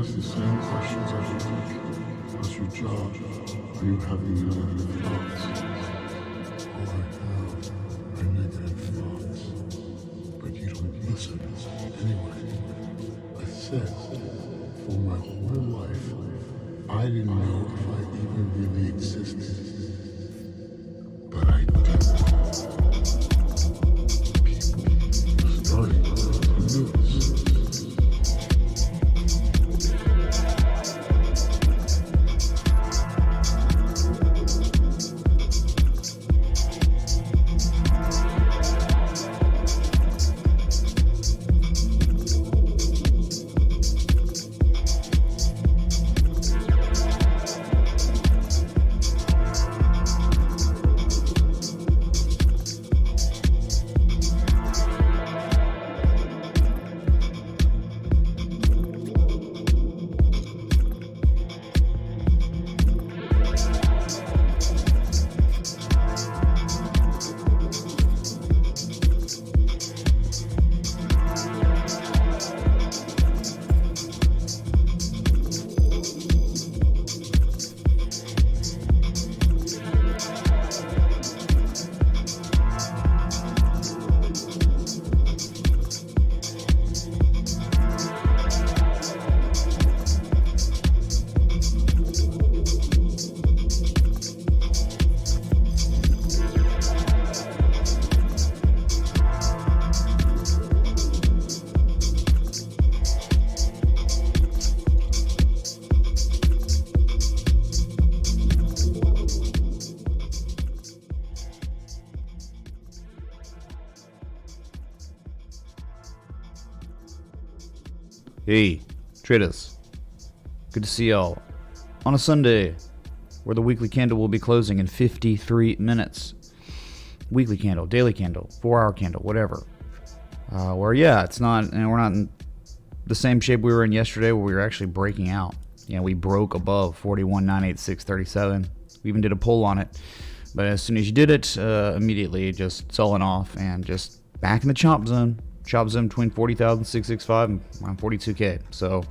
ask the same questions every week. How's your job? Are you having negative thoughts? Oh, I have negative thoughts. But you don't listen. Anyway, I said, for my whole life, I didn't know if I even really existed. But I did. People starting to notice. Hey, traders. Good to see y'all on a Sunday where the weekly candle will be closing in 53 minutes. Weekly candle, daily candle, 4-hour candle, whatever. Where, yeah, it's not, and we're not in the same shape we were in yesterday where we were actually breaking out. You know, we broke above 41,986.37. We even did a poll on it. But as soon as you did it, immediately just selling off and just back in the chop zone. Chop zone between 40,665 and around 42K. So,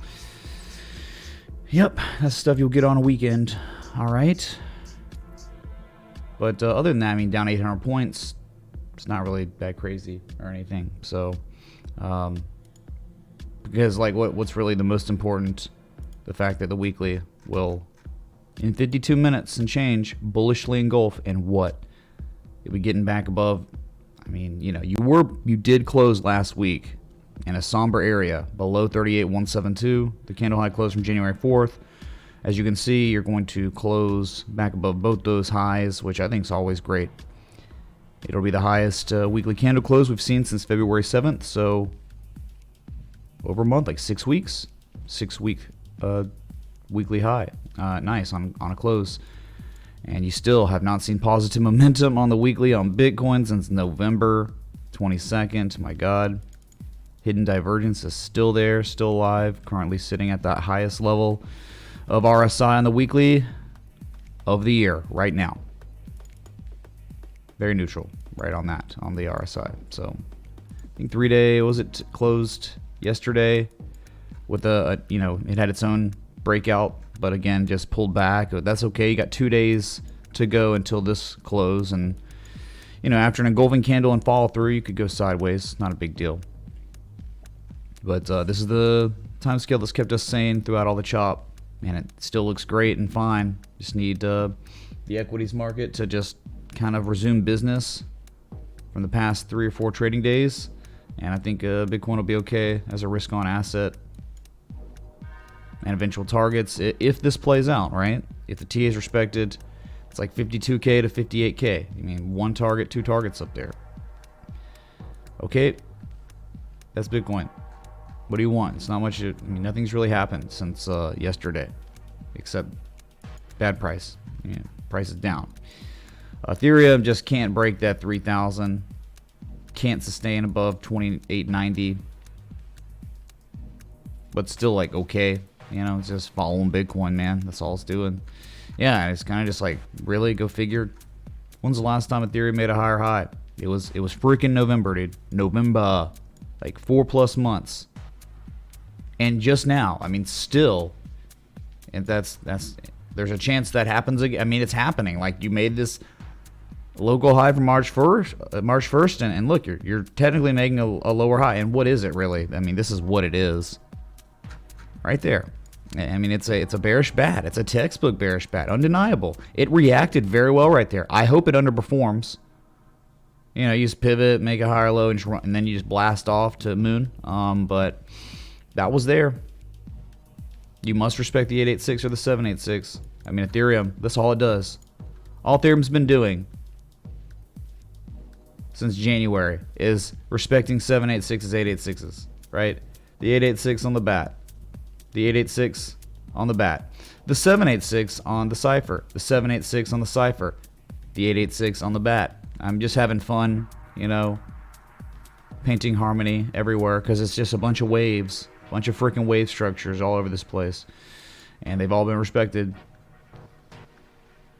yep, that's stuff you'll get on a weekend. All right. But other than that, I mean, down 800 points. It's not really that crazy or anything. So, because like what's really the most important, the fact that the weekly will, in 52 minutes and change, bullishly engulf, and what? You'll be getting back above. I mean, you know, you did close last week in a somber area below 38,172. The candle high closed from January 4th. As you can see, you're going to close back above both those highs, which I think is always great. It'll be the highest weekly candle close we've seen since February 7th. So over a month, like 6 weeks, 6-week weekly high. Nice on a close. And you still have not seen positive momentum on the weekly on Bitcoin since November 22nd. My God. Hidden divergence is still there, still alive, currently sitting at that highest level of RSI on the weekly of the year right now. Very neutral right on that, on the RSI. So I think 3-day, was it closed yesterday with you know, it had its own breakout, but again, just pulled back. That's okay. You got 2 days to go until this close, and you know, after an engulfing candle and follow through, you could go sideways. Not a big deal. But this is the time scale that's kept us sane throughout all the chop. Man, it still looks great and fine. Just need the equities market to just kind of resume business from the past 3 or 4 trading days, and I think Bitcoin will be okay as a risk-on asset. And eventual targets, if this plays out, right? If the TA is respected, it's like 52K to 58K. I mean, 1 target, 2 targets up there. Okay, that's Bitcoin. What do you want? It's not much. I mean, nothing's really happened since yesterday, except bad price. You know, price is down. Ethereum just can't break that 3,000. Can't sustain above 2890. But still, like, okay. You know, it's just following Bitcoin, man. That's all it's doing. Yeah, it's kind of just like, really, go figure. When's the last time Ethereum made a higher high? It was freaking November, dude. November. Like 4+ months. And just now, I mean, still, and there's a chance that happens again. I mean, it's happening. Like, you made this local high from March 1st, and look, you're technically making a lower high. And what is it really? I mean, this is what it is. Right there. I mean, it's a bearish bat. It's a textbook bearish bat. Undeniable. It reacted very well right there. I hope it underperforms. You know, you just pivot, make a higher low, and then you just blast off to moon. But that was there. You must respect the 886 or the 786. I mean, Ethereum, that's all it does. All Ethereum's been doing since January is respecting 786s, 886s, right? The 886 on the bat. The 886 on the bat. The 786 on the cipher. The 786 on the cipher. The 886 on the bat. I'm just having fun, you know, painting harmony everywhere because it's just a bunch of waves. A bunch of freaking wave structures all over this place. And they've all been respected.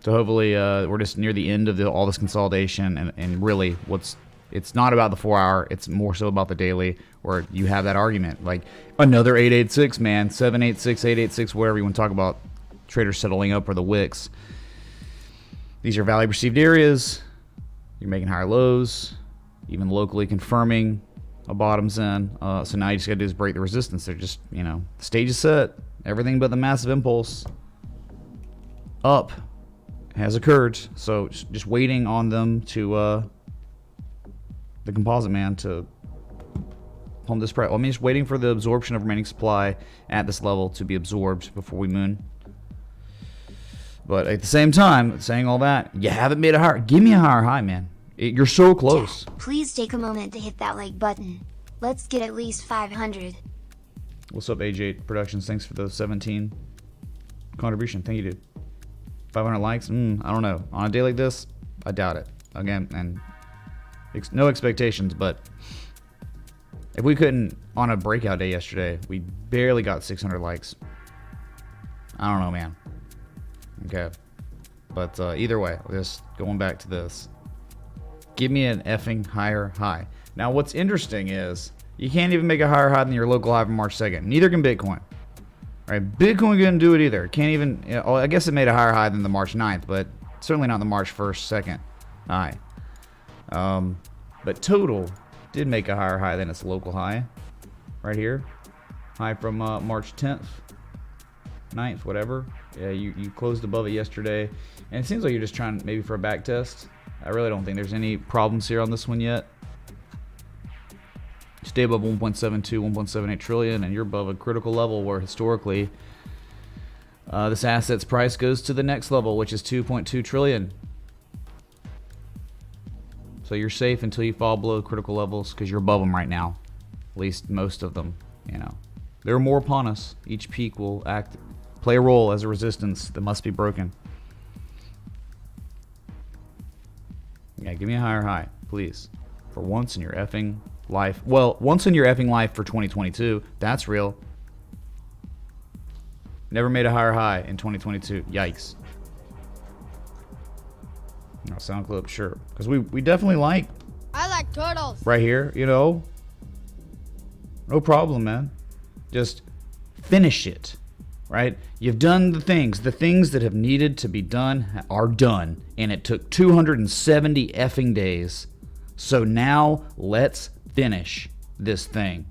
So hopefully we're just near the end of all this consolidation. And really, it's not about the 4-hour. It's more so about the daily, where you have that argument. Like, another 886, man. 786, 886, whatever you want to talk about. Traders settling up for the wicks. These are value perceived areas. You're making higher lows. Even locally confirming a bottom's in. So now you just got to do is break the resistance. They're just, you know, the stage is set. Everything but the massive impulse up has occurred. So just waiting on them to, the composite man to pump this price. Well, I mean, just waiting for the absorption of remaining supply at this level to be absorbed before we moon. But at the same time, saying all that, you haven't made a higher. Give me a higher high, man. You're so close. Please take a moment to hit that like button. Let's get at least 500. What's up, AJ Productions? Thanks for the 17 contribution. Thank you, dude. 500 likes? I don't know. On a day like this, I doubt it. Again, and no expectations, but if we couldn't, on a breakout day yesterday, we barely got 600 likes. I don't know, man. Okay. But either way, just going back to this. Give me an effing higher high. Now, what's interesting is you can't even make a higher high than your local high from March 2nd. Neither can Bitcoin. All right, Bitcoin couldn't do it either. Can't even, you know, I guess it made a higher high than the March 9th, but certainly not the March 1st, 2nd high. But total did make a higher high than its local high right here. High from March 10th, 9th, whatever. Yeah, you closed above it yesterday. And it seems like you're just trying maybe for a back test. I really don't think there's any problems here on this one yet. Stay above 1.72, 1.78 trillion, and you're above a critical level where historically this asset's price goes to the next level, which is 2.2 trillion. So you're safe until you fall below critical levels because you're above them right now. At least most of them, you know. There are more upon us. Each peak will play a role as a resistance that must be broken. Yeah, give me a higher high, please. For once in your effing life. Well, once in your effing life for 2022. That's real. Never made a higher high in 2022. Yikes. No, sound clip, sure. Because we definitely like... I like turtles. Right here, you know. No problem, man. Just finish it. Right? You've done the things. The things that have needed to be done are done. And it took 270 effing days. So now let's finish this thing.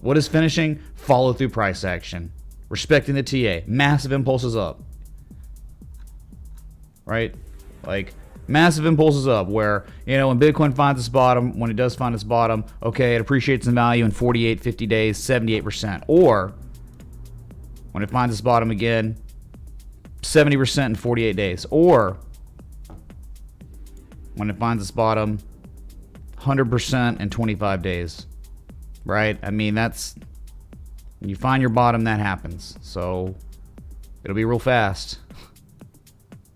What is finishing? Follow through price action. Respecting the TA. Massive impulses up. Right? Like, massive impulses up where, you know, when Bitcoin finds its bottom, when it does find its bottom, okay, it appreciates in value in 48, 50 days, 78%. Or when it finds its bottom again, 70% in 48 days. Or when it finds its bottom, 100% in 25 days. Right? I mean, that's... When you find your bottom, that happens. So, it'll be real fast.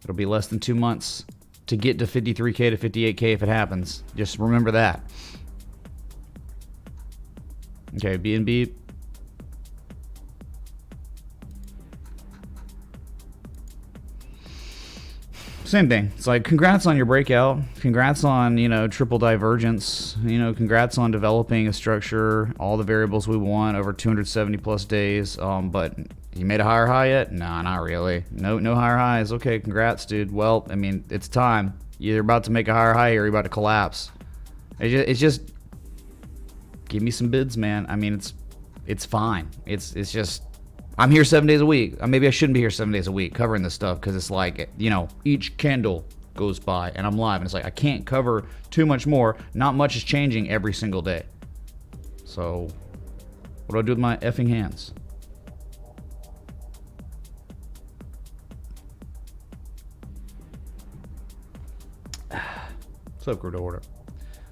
It'll be less than 2 months to get to 53K to 58K if it happens. Just remember that. Okay, BNB. Same thing. It's like, congrats on your breakout. Congrats on, you know, triple divergence. You know, congrats on developing a structure, all the variables we want over 270 plus days. But you made a higher high yet? No, not really. No higher highs. Okay, congrats, dude. Well, I mean, it's time. You're about to make a higher high or you're about to collapse. It's just give me some bids, man. I mean, it's fine. It's just... I'm here 7 days a week. Maybe I shouldn't be here 7 days a week covering this stuff because it's like, you know, each candle goes by and I'm live and it's like I can't cover too much more. Not much is changing every single day. So what do I do with my effing hands? What's up, Crude Order?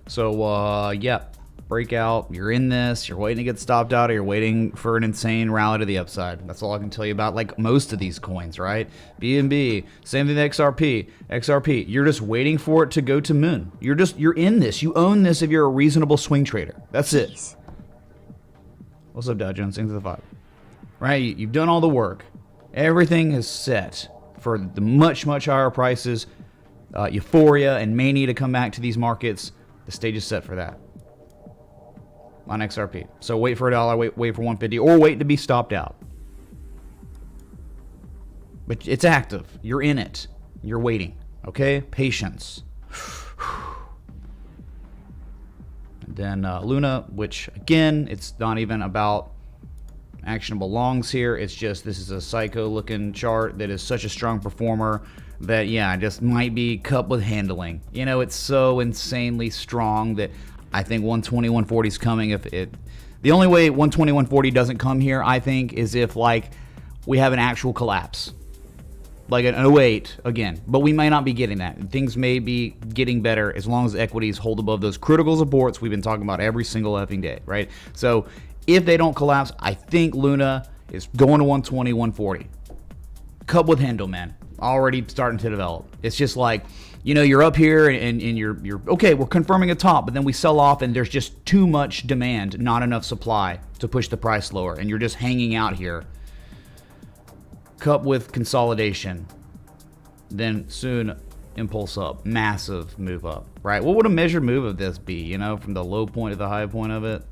So yeah. Breakout, you're in this, you're waiting to get stopped out, or you're waiting for an insane rally to the upside. That's all I can tell you about, like, most of these coins, right? BNB, same thing with XRP, you're just waiting for it to go to moon. You're in this, you own this if you're a reasonable swing trader. That's it. What's up, Dow Jones? Into the 5. Right, you've done all the work. Everything is set for the much higher prices, euphoria and mania to come back to these markets. The stage is set for that. On XRP. So wait for $1, wait for 150, or wait to be stopped out. But it's active. You're in it. You're waiting. Okay? Patience. And then Luna, which again, it's not even about actionable longs here. It's just this is a psycho looking chart that is such a strong performer that, yeah, just might be cup with handling. You know, it's so insanely strong that I think 120, 140 is coming. If it, the only way 120, 140 doesn't come here, I think, is if like we have an actual collapse, like an 08 again. But we may not be getting that. Things may be getting better as long as equities hold above those critical supports we've been talking about every single effing day, right? So If they don't collapse, I think Luna is going to 120, 140. Cup with handle, man. Already starting to develop. It's just like, you know, you're up here and you're okay, we're confirming a top, but then we sell off and there's just too much demand, not enough supply to push the price lower, and you're just hanging out here. Cup with consolidation. Then soon impulse up, massive move up, right? What would a measured move of this be, you know, from the low point to the high point of it?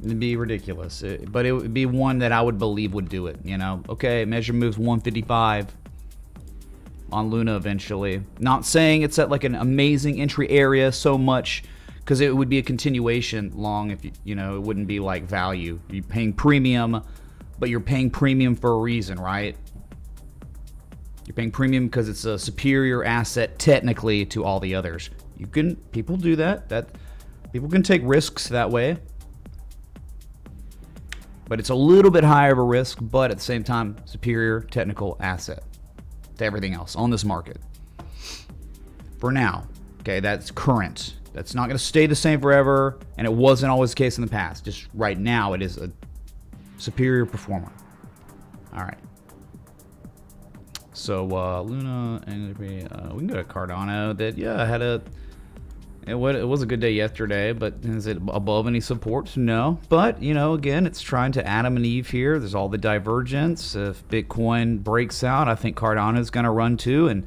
It'd be ridiculous, but it would be one that I would believe would do it, you know? Okay, measure moves 155 on Luna eventually. Not saying it's at like an amazing entry area so much, because it would be a continuation long if, you know, it wouldn't be like value. You're paying premium, but you're paying premium for a reason, right? You're paying premium because it's a superior asset technically to all the others. People do that. People can take risks that way. But it's a little bit higher of a risk, but at the same time, superior technical asset to everything else on this market. For now, okay, that's current. That's not going to stay the same forever, and it wasn't always the case in the past. Just right now, it is a superior performer. All right. So Luna, and we can go to Cardano. That had a. It was a good day yesterday, but is it above any support? No. But, you know, again, it's trying to Adam and Eve here. There's all the divergence. If Bitcoin breaks out, I think Cardano is going to run too and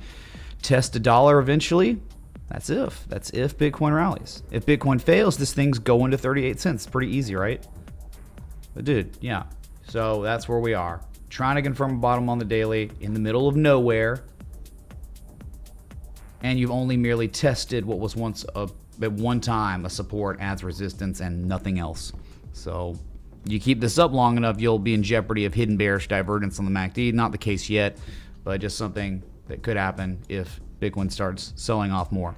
test $1 eventually. That's if Bitcoin rallies. If Bitcoin fails, this thing's going to 38 cents. Pretty easy, right? But dude, yeah. So that's where we are. Trying to confirm a bottom on the daily in the middle of nowhere. And you've only merely tested what was once at one time a support, adds resistance, and nothing else. So you keep this up long enough, you'll be in jeopardy of hidden bearish divergence on the MACD. Not the case yet, but just something that could happen if Bitcoin starts selling off more.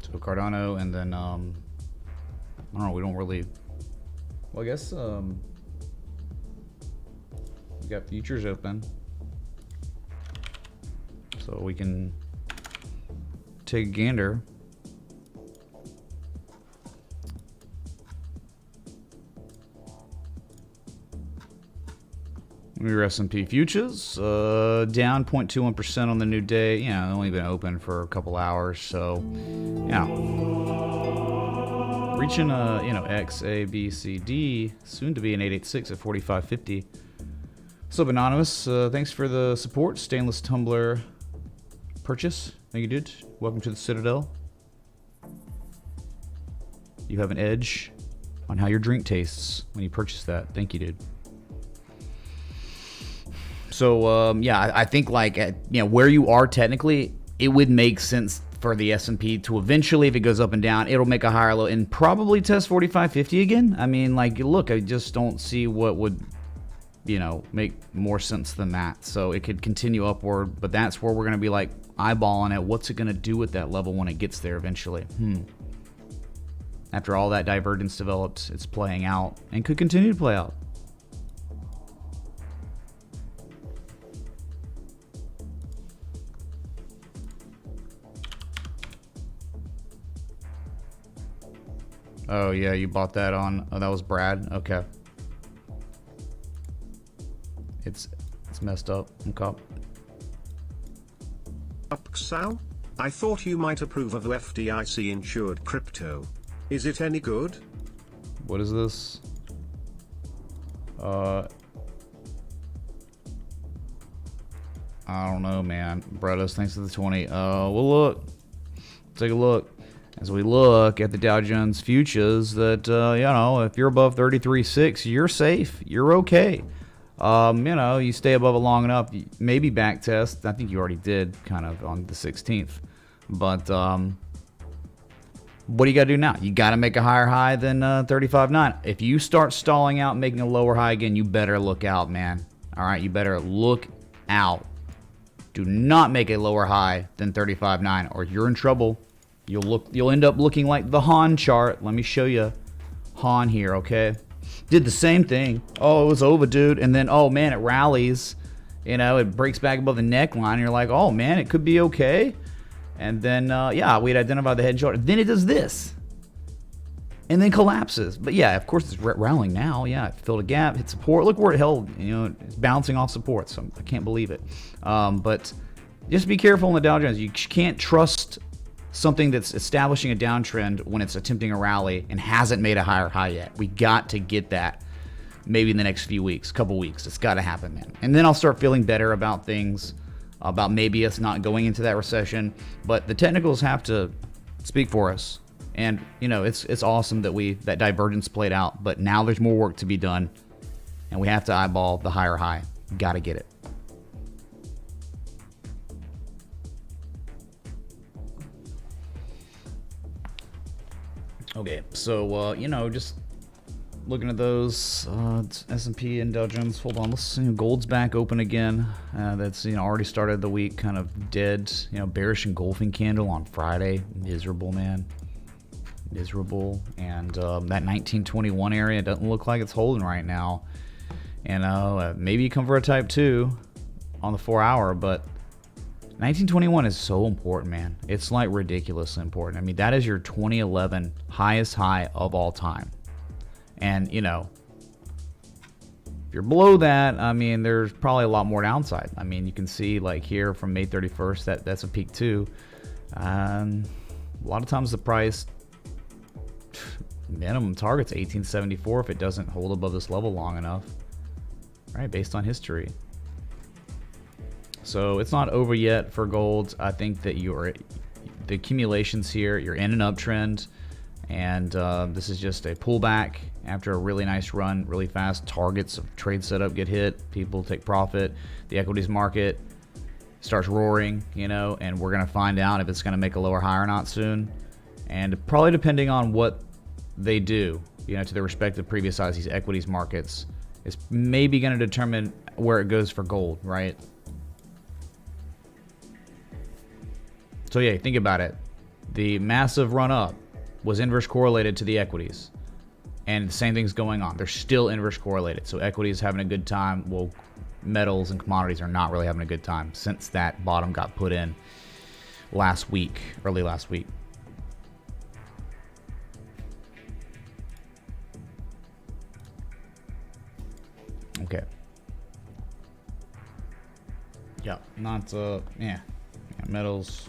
So Cardano, and then I don't know. We don't really. Well, I guess we got futures open, so we can take a gander. Your S&P futures down 0.21% on the new day. Yeah, only been open for a couple hours, so yeah, reaching X, A, B, C, D, soon to be an 886 at 45.50. What's up, Anonymous? Thanks for the support. Stainless tumbler purchase. Thank you, dude. Welcome to the Citadel. You have an edge on how your drink tastes when you purchase that. Thank you, dude. So, yeah, I think like at, where you are technically, it would make sense for the S&P to eventually, if it goes up and down, it'll make a higher low and probably test 45.50 again. I mean, like, look, I just don't see what would make more sense than that. So it could continue upward, but that's where we're going to be like eyeballing it. What's it going to do with that level when it gets there eventually? After all that divergence developed, it's playing out and could continue to play out. Oh yeah, you bought that on, that was Brad. Okay. It's messed up. Okay. Sal, I thought you might approve of FDIC insured crypto. Is it any good? What is this? I don't know, man. Brothers, thanks for the 20. Well, look. Take a look. As we look at the Dow Jones futures, that if you're above 33.6, you're safe. You're okay. You stay above it long enough, maybe back test. I think you already did kind of on the 16th. But what do you got to do now? You got to make a higher high than 35.9. If you start stalling out, making a lower high again, you better look out, man. All right, you better look out. Do not make a lower high than 35.9 or you're in trouble. You'll end up looking like the Han chart. Let me show you Han here, okay? Did the same thing. Oh, it was over, dude. And then, oh man, it rallies. It breaks back above the neckline. You're like, oh man, it could be okay. And then, yeah, we'd identified the head and shoulder. Then it does this. And then collapses. But yeah, of course, it's rallying now. Yeah, it filled a gap, hit support. Look where it held. You know, it's bouncing off support. So I can't believe it. But just be careful in the Dow Jones. You can't trust something that's establishing a downtrend when it's attempting a rally and hasn't made a higher high yet. We got to get that maybe in the next few weeks, couple weeks. It's got to happen, man. And then I'll start feeling better about things, about maybe us not going into that recession. But the technicals have to speak for us. And, you know, it's awesome that that divergence played out, but now there's more work to be done, and we have to eyeball the higher high. Got to get it. Okay, so, you know, just looking at those, S&P and Dow Jones, hold on, let's see, gold's back open again. That's, you know, already started the week kind of dead, you know, bearish engulfing candle on Friday. Miserable, man. Miserable. And that 1921 area doesn't look like it's holding right now. And maybe you come for a type 2 on the 4 hour, but 1921 is so important, man. It's like ridiculously important. I mean, that is your 2011 highest high of all time. And, you know, if you're below that, I mean, there's probably a lot more downside. I mean, you can see like here from May 31st, that's a peak too. A lot of times the price minimum target's 1874 if it doesn't hold above this level long enough, right? Based on history. So it's not over yet for gold. I think that the accumulations here, you're in an uptrend, and this is just a pullback after a really nice run, really fast. Targets of trade setup get hit, people take profit, the equities market starts roaring, you know, and we're going to find out if it's going to make a lower high or not soon. And probably depending on what they do, you know, to their respective previous highs, these equities markets is maybe going to determine where it goes for gold, right? So yeah, think about it. The massive run up was inverse correlated to the equities, and the same thing's going on. They're still inverse correlated. So equities having a good time, well, metals and commodities are not really having a good time since that bottom got put in last week, early last week. Okay. Yeah, not yeah, metals.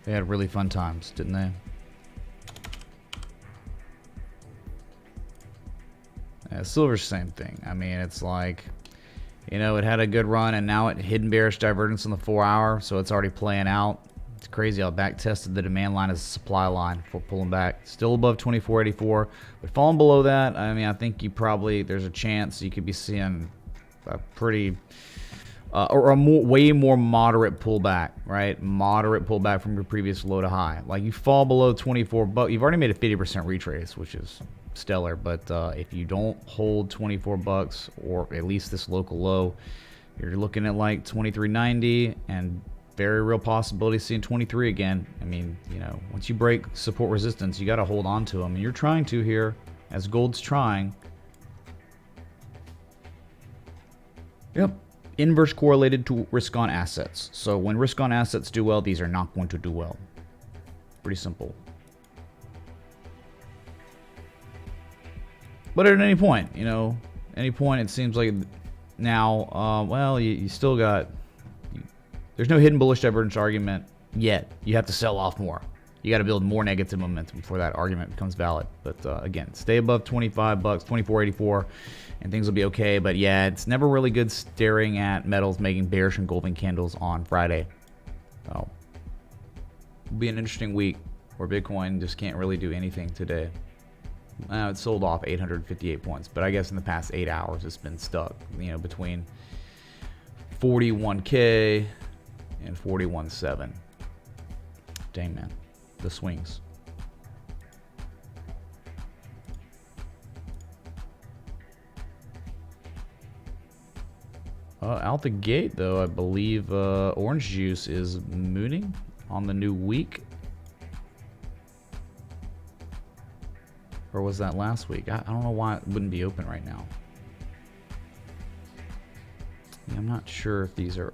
They had really fun times, didn't they? Yeah, silver's the same thing. I mean, it's like, you know, it had a good run and now it hidden bearish divergence on the 4 hour, so it's already playing out. It's crazy how back tested the demand line as a supply line for pulling back. Still above 2484, but falling below that, I mean, I think there's a chance you could be seeing a pretty or a way more moderate pullback, right? Moderate pullback from your previous low to high. Like you fall below 24 bucks, you've already made a 50% retrace, which is stellar. But if you don't hold 24 bucks or at least this local low, you're looking at like 23.90 and very real possibility of seeing 23 again. I mean, you know, once you break support resistance, you got to hold on to them, and you're trying to here, as gold's trying. Yep. Inverse correlated to risk on assets. So when risk on assets do well, these are not going to do well. Pretty simple. But at any point, you know, it seems like now, well, you still got, there's no hidden bullish divergence argument yet. You have to sell off more. You got to build more negative momentum before that argument becomes valid. But again, stay above 25 bucks, 24.84, and things will be okay. But yeah, it's never really good staring at metals making bearish engulfing candles on Friday. So it'll be an interesting week where Bitcoin just can't really do anything today. It sold off 858 points, but I guess in the past 8 hours it's been stuck, you know, between 41K and 41.7. Dang, man, the swings. Out the gate, though, I believe Orange Juice is mooning on the new week. Or was that last week? I don't know why it wouldn't be open right now. Yeah, I'm not sure if these are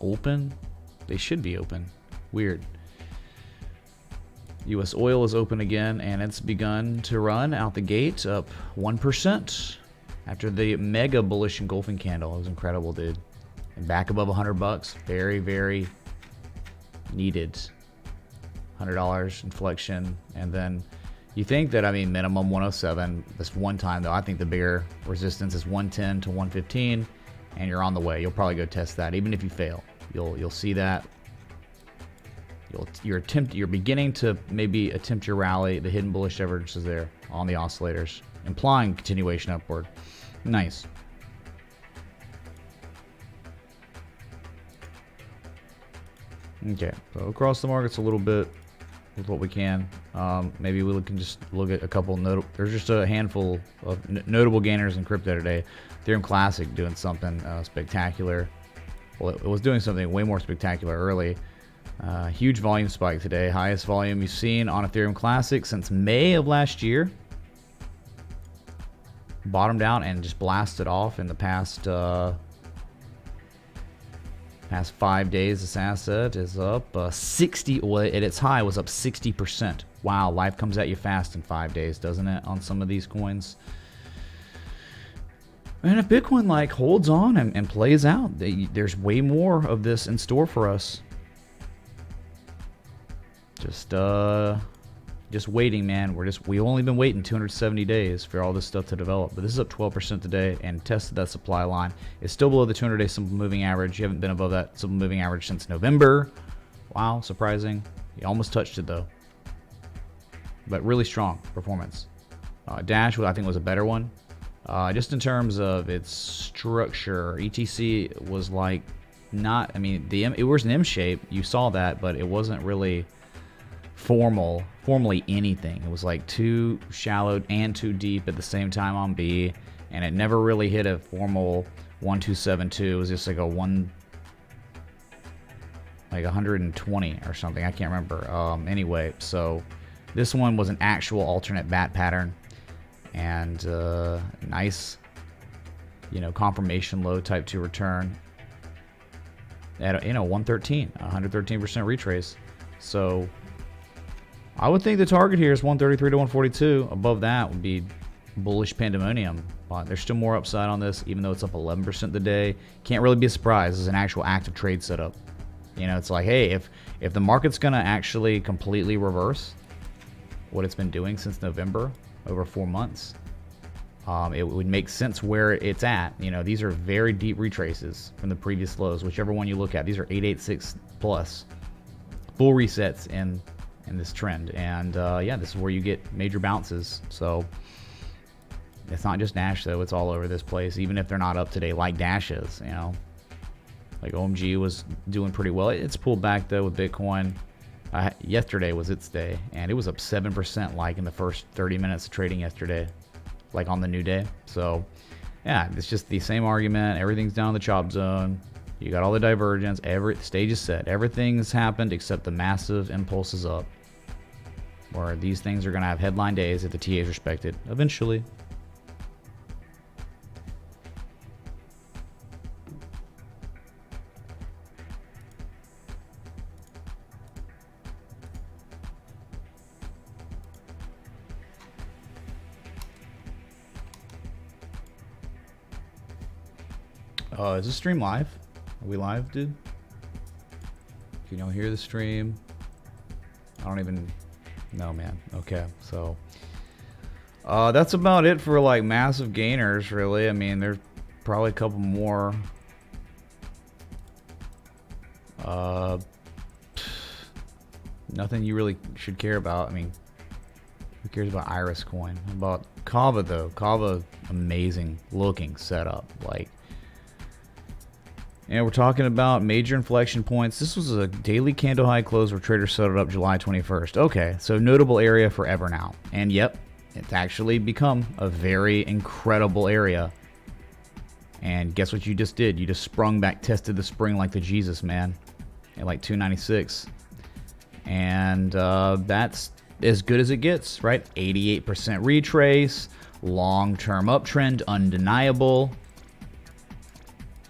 open. They should be open. Weird. U.S. oil is open again, and it's begun to run out the gate, up 1% after the mega bullish engulfing candle. It was incredible, dude. And back above $100. Very, very needed. $100 inflection, and then you think that, I mean, minimum 107 this one time, though. I think the bigger resistance is 110 to 115, and you're on the way. You'll probably go test that, even if you fail. You'll see that. You're beginning to maybe attempt your rally. The hidden bullish divergence is there on the oscillators, implying continuation upward. Nice. Okay, so across the markets a little bit with what we can. Maybe we can just look at a couple there's just a handful of notable gainers in crypto today. Ethereum Classic doing something spectacular. Well, it was doing something way more spectacular early. Huge volume spike today. Highest volume you've seen on Ethereum Classic since May of last year. Bottomed out and just blasted off in the past 5 days. This asset is up 60. Well, at its high was up 60%. Wow, life comes at you fast in 5 days, doesn't it, on some of these coins? And if Bitcoin like holds on and plays out, there's way more of this in store for us. Just waiting, man. We've only been waiting 270 days for all this stuff to develop. But this is up 12% today and tested that supply line. It's still below the 200-day simple moving average. You haven't been above that simple moving average since November. Wow, surprising. You almost touched it though. But really strong performance. Dash, I think, was a better one. Just in terms of its structure, ETC was like not. I mean, it was an M shape. You saw that, but it wasn't really formally anything. It was like too shallow and too deep at the same time on B, and it never really hit a formal 1272. It was just like a 120 or something. I can't remember. Anyway, so this one was an actual alternate bat pattern, and nice, confirmation low type 2 return at 113, 113% retrace. So I would think the target here is 133 to 142. Above that would be bullish pandemonium. But there's still more upside on this, even though it's up 11% today. Can't really be a surprise. This is an actual active trade setup. It's like, hey, if the market's gonna actually completely reverse what it's been doing since November, over 4 months, it would make sense where it's at. These are very deep retraces from the previous lows, whichever one you look at. These are 886 plus full resets in this trend, and yeah, this is where you get major bounces. So it's not just Dash though, it's all over this place, even if they're not up today like Dash is. Like OMG was doing pretty well. It's pulled back though with Bitcoin. Yesterday was its day, and it was up 7% like in the first 30 minutes of trading yesterday, like on the new day. So yeah, it's just the same argument. Everything's down in the chop zone. You got all the divergence. The stage is set. Everything's happened except the massive impulses up, where these things are going to have headline days if the TA is respected eventually. Is this stream live? Are we live, dude? Can you hear the stream? I don't even know, man. Okay, so that's about it for like massive gainers, really. I mean, there's probably a couple more. Nothing you really should care about. I mean, who cares about Iris coin? How about Cava though? Cava, amazing looking setup. Like, and we're talking about major inflection points. This was a daily candle high close where traders set it up July 21st. Okay, so notable area forever now. And yep, it's actually become a very incredible area. And guess what you just did? You just sprung back, tested the spring like the Jesus, man, at like 296. And that's as good as it gets, right? 88% retrace, long-term uptrend, undeniable.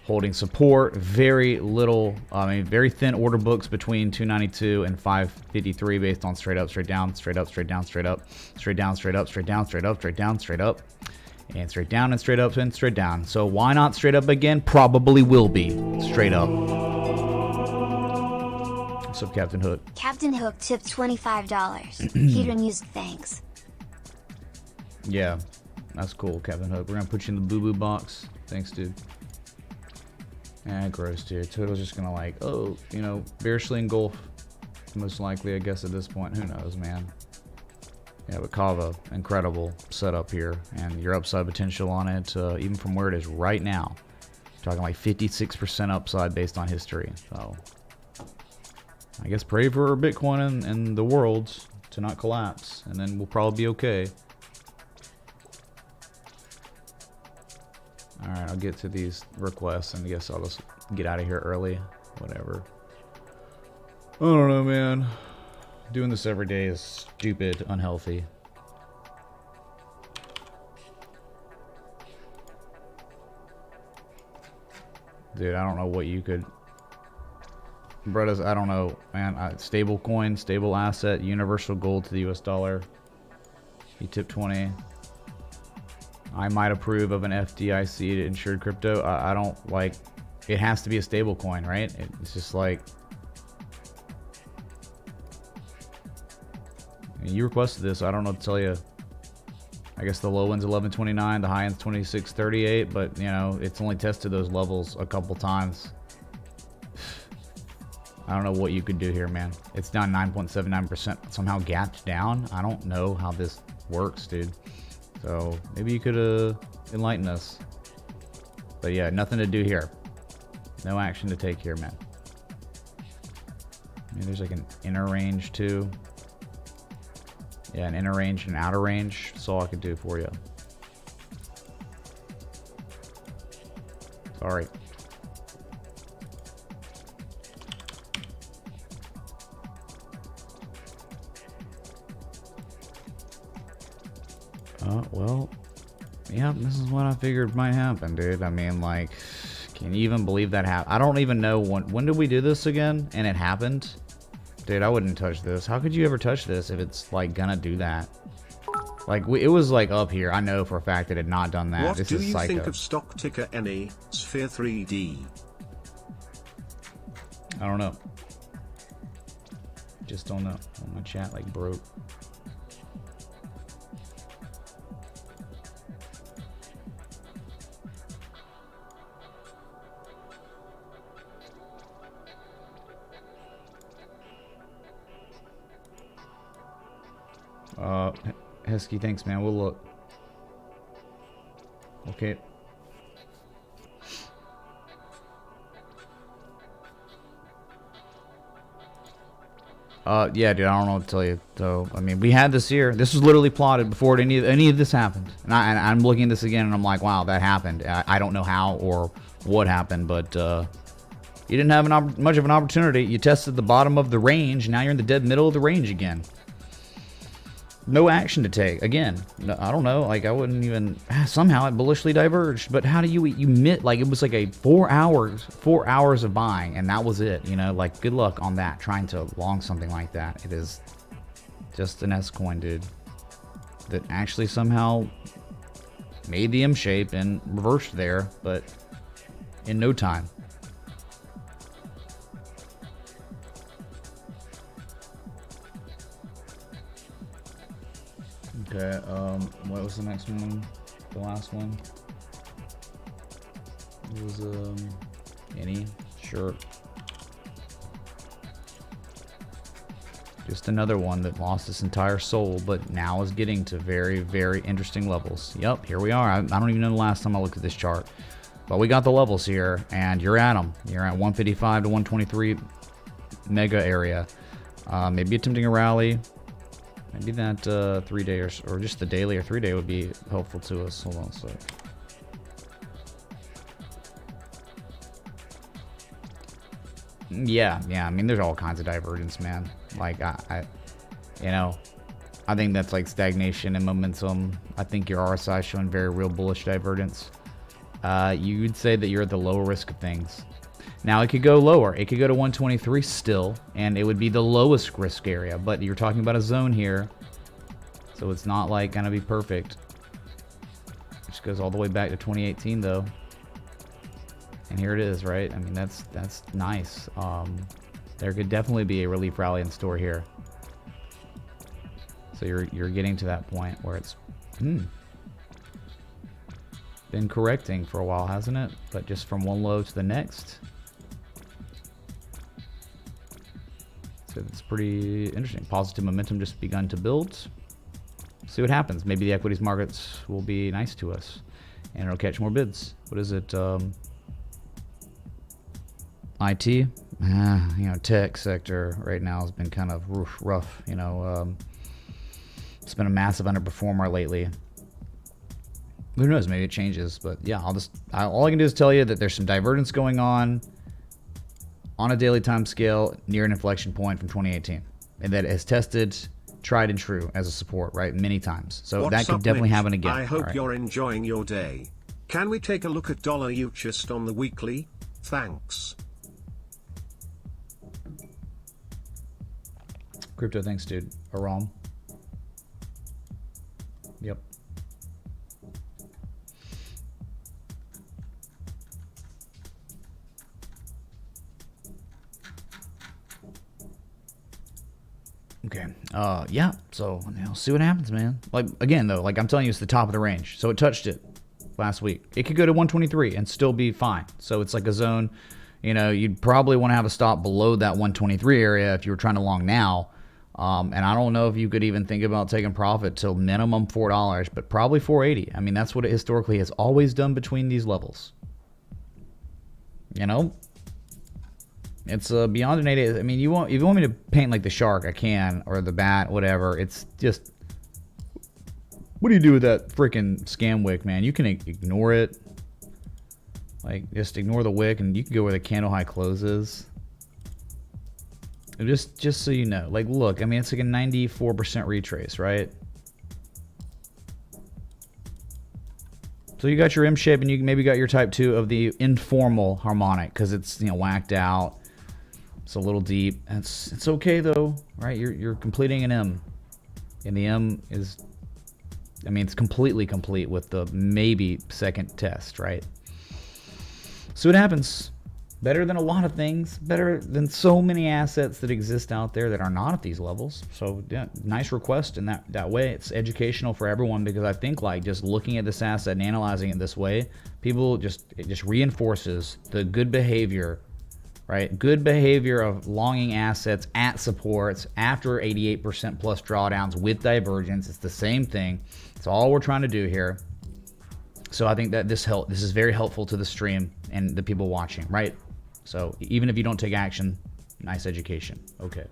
holding support. Very little, I mean, very thin order books between 292 and 553 based on straight up, straight down, straight up, straight down, straight up, straight down, straight up, straight down, straight up, straight down, straight up, and straight down and straight up and straight down. So why not straight up again? Probably will be straight up. What's up, Captain Hook? Captain Hook tipped $25. Peter News, thanks. Yeah, that's cool, Captain Hook. We're gonna put you in the boo-boo box. Thanks, dude. Gross, dude. Total's just gonna like, oh, you know, bearishly engulf. Most likely, I guess, at this point. Who knows, man? Yeah, but Cava, incredible setup here. And your upside potential on it, even from where it is right now. Talking like 56% upside based on history. So, I guess pray for Bitcoin and the world to not collapse. And then we'll probably be okay. Alright, I'll get to these requests, and I guess I'll just get out of here early. Whatever. I don't know, man. Doing this every day is stupid, unhealthy. Dude, I don't know what you could... Brothers, I don't know, man. Stablecoin, stable asset, universal gold to the US dollar. He tipped 20. I might approve of an FDIC insured crypto. I don't like, it has to be a stable coin, right? It's just like, you requested this, so I don't know what to tell you. I guess the low end's 11.29, the high end's 26.38, but you know, it's only tested those levels a couple times. I don't know what you could do here, man. It's down 9.79%, somehow gapped down. I don't know how this works, dude. So maybe you could enlighten us. But yeah, nothing to do here. No action to take here, man. Maybe there's like an inner range too. Yeah, an inner range and an outer range. That's all I could do for you. Sorry. Well, yeah, this is what I figured might happen, dude. I mean, like, can you even believe that happened? I don't even know when did we do this again, and it happened? Dude, I wouldn't touch this. How could you ever touch this if it's, like, gonna do that? Like, it was, like, up here. I know for a fact it had not done that. What this do is you psycho. think of stock ticker NE, Sphere 3D? I don't know. Just don't know. My chat, like, broke. Hesky, thanks, man. We'll look. Okay. Yeah, dude, I don't know what to tell you. So, I mean, we had this here. This was literally plotted before any of this happened. And I'm looking at this again, and I'm like, wow, that happened. I don't know how or what happened, but you didn't have much of an opportunity. You tested the bottom of the range. Now you're in the dead middle of the range again. No action to take. Again, I don't know. Like, I wouldn't even... Somehow it bullishly diverged. But how do you like, it was like a 4 hours of buying, and that was it. You know, like, good luck on that. Trying to long something like that. It is just an S coin, dude. That actually somehow made the M shape and reversed there, but in no time. Okay, what was the next one? The last one? It was, any? Sure. Just another one that lost its entire soul, but now is getting to very, very interesting levels. Yep, here we are. I don't even know the last time I looked at this chart. But we got the levels here, and you're at them. You're at 155 to 123 mega area. Maybe attempting a rally. Maybe that 3-day or just the daily or 3-day would be helpful to us. Hold on a sec. Yeah. I mean, there's all kinds of divergence, man. Like, you know, I think that's like stagnation and momentum. I think your RSI is showing very real bullish divergence. you would say that you're at the lower risk of things. Now, it could go lower. It could go to 123 still, and it would be the lowest risk area. But you're talking about a zone here, so it's not like going to be perfect. Which goes all the way back to 2018, though. And here it is, right? I mean, that's nice. There could definitely be a relief rally in store here. So you're getting to that point where it's been correcting for a while, hasn't it? But just from one low to the next. So it's pretty interesting. Positive momentum just begun to build. See what happens. Maybe the equities markets will be nice to us, and it'll catch more bids. What is it? IT, you know, tech sector right now has been kind of rough. You know, it's been a massive underperformer lately. Who knows? Maybe it changes. But yeah, all I can do is tell you that there's some divergence going on a daily time scale near an inflection point from 2018, and that it has tested tried and true as a support, right, many times. So What's that could up, definitely Mitch? happen again. I hope right. you're enjoying your day. Can we take a look at dollar just on the weekly? Thanks. Crypto, thanks, dude. Aram. Yep. Okay. Yeah. So see what happens, man. Like again, though, like I'm telling you, it's the top of the range. So it touched it last week. It could go to 123 and still be fine. So it's like a zone. You know, you'd probably want to have a stop below that 123 area if you were trying to long now. And I don't know if you could even think about taking profit till minimum $4, but probably 480. I mean, that's what it historically has always done between these levels. You know, it's beyond an 80. I mean, if you want me to paint like the shark, I can, or the bat, whatever. It's just, what do you do with that freaking scam wick, man? You can ignore it. Like, just ignore the wick, and you can go where the candle high closes. Just so you know, like, look, I mean, it's like a 94% retrace, right? So you got your M shape, and you maybe got your type 2 of the informal harmonic because it's, you know, whacked out. It's a little deep. It's okay though, right? You're completing an M, and the M is, I mean, it's completely complete with the maybe second test, right? So what happens? Better than a lot of things, better than so many assets that exist out there that are not at these levels. So yeah, nice request in that way. It's educational for everyone because I think like just looking at this asset and analyzing it this way, it just reinforces the good behavior, right? Good behavior of longing assets at supports after 88% plus drawdowns with divergence. It's the same thing. It's all we're trying to do here. So I think that this is very helpful to the stream and the people watching, right? So even if you don't take action, nice education. Okay.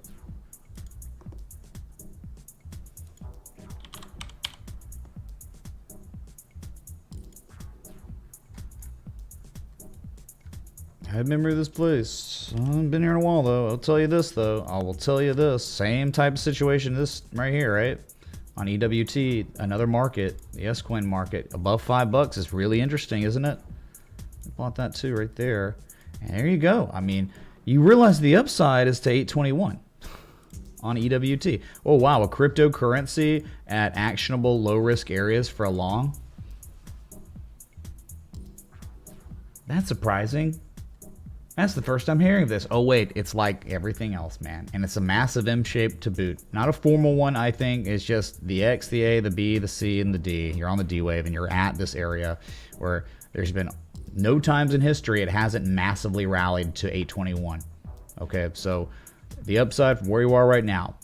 I have memory of this place. I haven't been here in a while though. I'll tell you this though. I will tell you this. Same type of situation this right here, right? On EWT, another market, the S-Coin market, above $5 is really interesting, isn't it? I bought that too right there. And there you go. I mean, you realize the upside is to 821 on EWT. Oh, wow. A cryptocurrency at actionable low-risk areas for a long? That's surprising. That's the first I'm hearing of this. Oh, wait. It's like everything else, man. And it's a massive M shape to boot. Not a formal one, I think. It's just the X, the A, the B, the C, and the D. You're on the D wave, and you're at this area where there's been no times in history it hasn't massively rallied to 821. Okay, so the upside from where you are right now,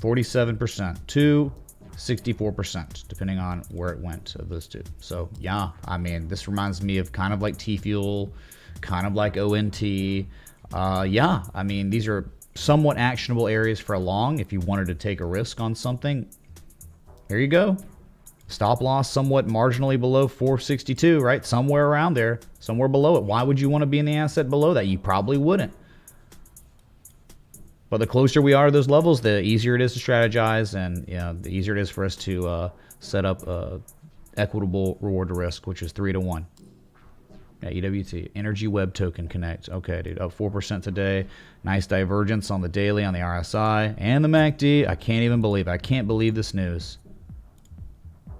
47% to 64%, depending on where it went of those two. So yeah, I mean, this reminds me of kind of like T-Fuel, kind of like ONT. Yeah, I mean, these are somewhat actionable areas for a long. If you wanted to take a risk on something, here you go. Stop loss somewhat marginally below 462, right? Somewhere around there, somewhere below it. Why would you want to be in the asset below that? You probably wouldn't. But the closer we are to those levels, the easier it is to strategize, and you know, the easier it is for us to set up equitable reward to risk, which is 3 to 1. Yeah, EWT, Energy Web Token Connect. Okay, dude, up 4% today. Nice divergence on the daily, on the RSI, and the MACD. I can't even believe it. I can't believe this news.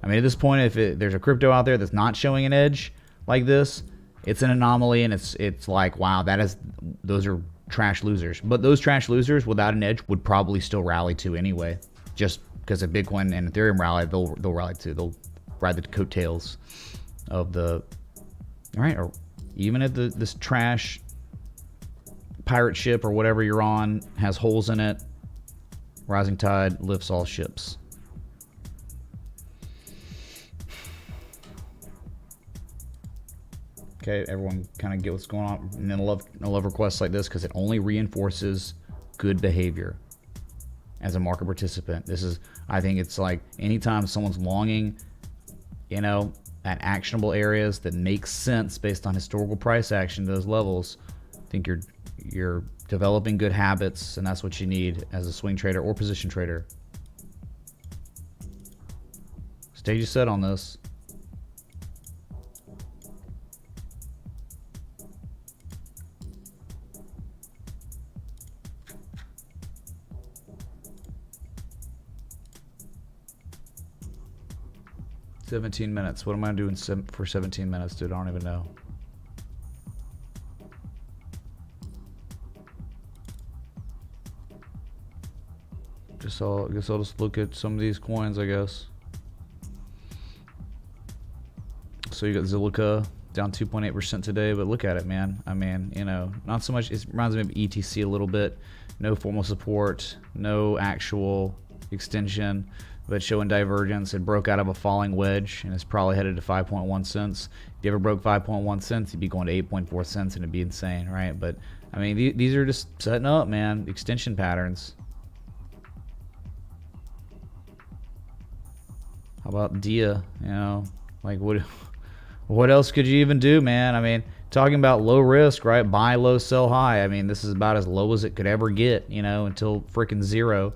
I mean, at this point, if there's a crypto out there that's not showing an edge like this, it's an anomaly, and it's like, wow, those are trash losers. But those trash losers without an edge would probably still rally too anyway, just because if Bitcoin and Ethereum rally, they'll rally too. They'll ride the coattails of the. All right, or even if this trash pirate ship or whatever you're on has holes in it, rising tide lifts all ships. Okay, everyone kind of get what's going on. And then I love requests like this because it only reinforces good behavior as a market participant. This is, I think it's like anytime someone's longing, at actionable areas that make sense based on historical price action to those levels, I think you're developing good habits, and that's what you need as a swing trader or position trader. Stage is set on this. $17 minutes. What am I doing for 17 minutes, dude? I don't even know. I guess I'll just look at some of these coins, I guess. So you got Zilliqa down 2.8% today, but look at it, man. I mean, not so much. It reminds me of ETC a little bit. No formal support, no actual extension, but showing divergence. It broke out of a falling wedge and it's probably headed to 5.1 cents. If you ever broke 5.1 cents, you'd be going to 8.4 cents and it'd be insane, right? But I mean, these are just setting up, man, extension patterns. How about Dia? Like what else could you even do, man? I mean, talking about low risk, right? Buy low, sell high. I mean, this is about as low as it could ever get, until freaking zero.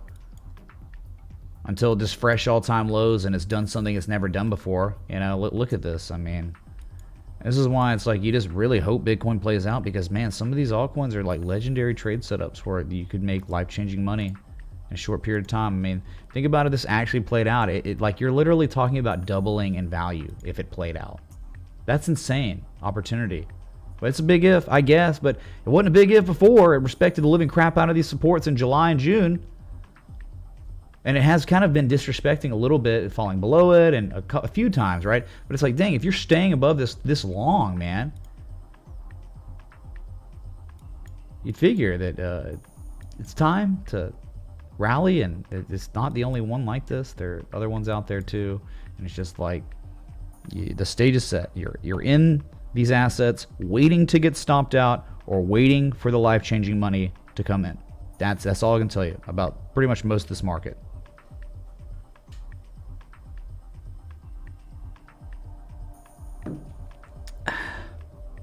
Until just fresh all-time lows and it's done something it's never done before. Look at this. I mean, this is why it's like you just really hope Bitcoin plays out, because, man, some of these altcoins are like legendary trade setups where you could make life-changing money in a short period of time. I mean, think about if this actually played out. It like you're literally talking about doubling in value if it played out. That's insane opportunity. But it's a big if, I guess, but it wasn't a big if before. It respected the living crap out of these supports in July and June. And it has kind of been disrespecting a little bit, falling below it and a few times, right? But it's like, dang, if you're staying above this long, man, you'd figure that it's time to rally, and it's not the only one like this. There are other ones out there too, and it's just like the stage is set. You're in these assets, waiting to get stopped out or waiting for the life-changing money to come in. That's all I can tell you about pretty much most of this market.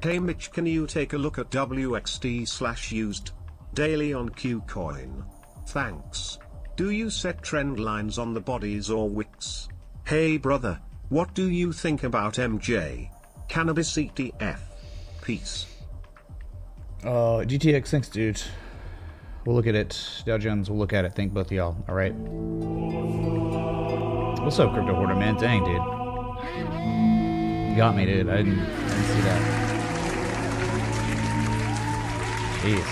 Hey Mitch, can you take a look at WXT/used daily on KuCoin? Thanks. Do you set trend lines on the bodies or wicks? Hey brother, what do you think about MJ? Cannabis ETF. Peace. GTX, thanks dude. We'll look at it. Dow Jones, we'll look at it. Thank both of y'all. All right. What's up, Crypto Hoarder, man? Dang, dude. You got me, dude. I didn't see that. Jeez.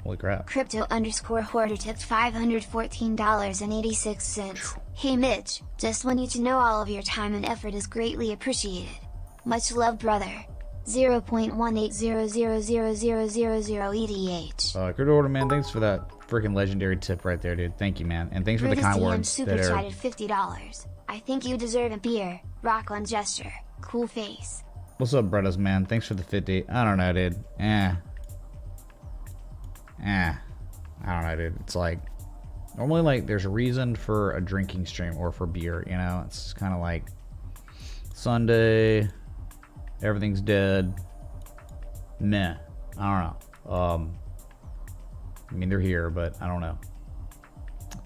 Holy crap. Crypto_hoarder tipped $514.86. Hey Mitch, just want you to know all of your time and effort is greatly appreciated. Much love, brother. 0.180000000 ETH. Crypto Hoarder, man, thanks for that freaking legendary tip right there, dude. Thank you, man. And thanks for the kind words. Super chatted $50. I think you deserve a beer. Rock on gesture. Cool face. What's up, brothers, man? Thanks for the 50. I don't know, dude. I don't know, dude. It's like, normally, like, there's a reason for a drinking stream or for beer, It's kind of like Sunday, everything's dead. Meh. I don't know. I mean, they're here, but I don't know.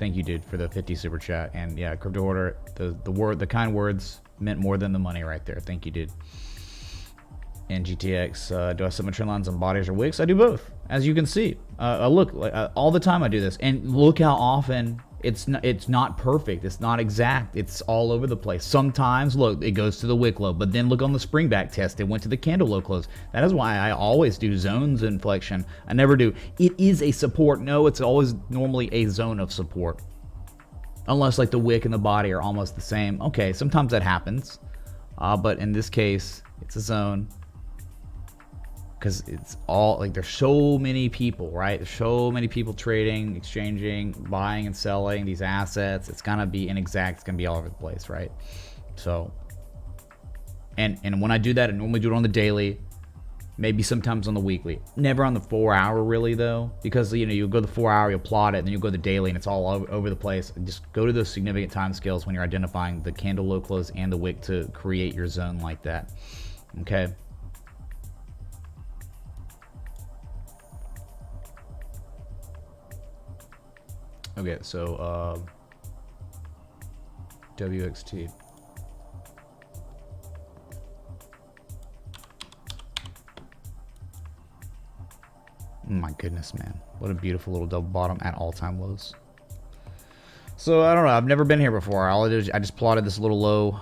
Thank you, dude, for the 50 super chat. And yeah, crypto order, the kind words meant more than the money right there. Thank you, dude. And GTX, do I set my trend lines on bodies or wicks? I do both, as you can see. Look, all the time I do this, and look how often it's not perfect. It's not exact. It's all over the place. Sometimes, look, it goes to the wick low, but then look on the spring back test. It went to the candle low close. That is why I always do zones inflection. I never do. It is a support. No, it's always normally a zone of support. Unless like the wick and the body are almost the same. Okay, sometimes that happens. But in this case, it's a zone. Because it's all, like, there's so many people, right? There's so many people trading, exchanging, buying and selling these assets. It's gonna be inexact. It's gonna be all over the place, right? So, and when I do that, I normally do it on the daily, maybe sometimes on the weekly. Never on the 4 hour, really, though, because, you know, you'll go the 4 hour, you'll plot it, and then you'll go the daily, and it's all over the place. Just go to those significant time scales when you're identifying the candle low close and the wick to create your zone like that. Okay. Okay, so WXT. My goodness, man. What a beautiful little double bottom at all-time lows. So, I don't know. I've never been here before. All I did is I just plotted this little low,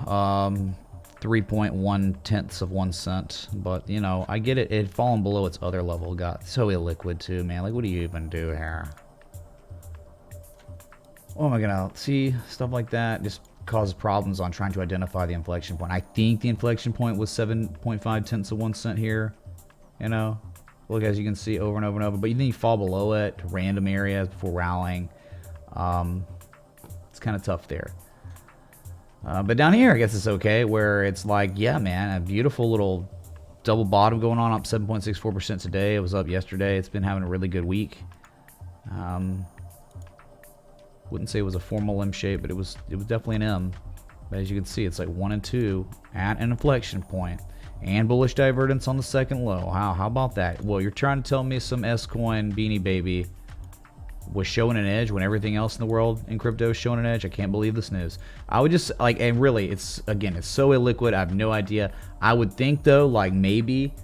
3.1 of 1 cent. But, you know, I get it. It had fallen below its other level. Got so illiquid, too, man. Like, what do you even do here? Oh my god, see, stuff like that just causes problems on trying to identify the inflection point. I think the inflection point was 7.5 of 1 cent here. You know, look, as you can see, over and over and over. But you think you fall below it to random areas before rallying. It's kind of tough there. But down here, I guess it's okay, where it's like, yeah, man, a beautiful little double bottom going on, up 7.64% today. It was up yesterday. It's been having a really good week. Wouldn't say it was a formal M shape, but it was definitely an M. But as you can see, it's like 1 and 2 at an inflection point, and bullish divergence on the second low. How about that? Well, you're trying to tell me some S-Coin Beanie Baby was showing an edge when everything else in the world in crypto is showing an edge? I can't believe this news. I would just like, and really, it's so illiquid. I have no idea. I would think though, like maybe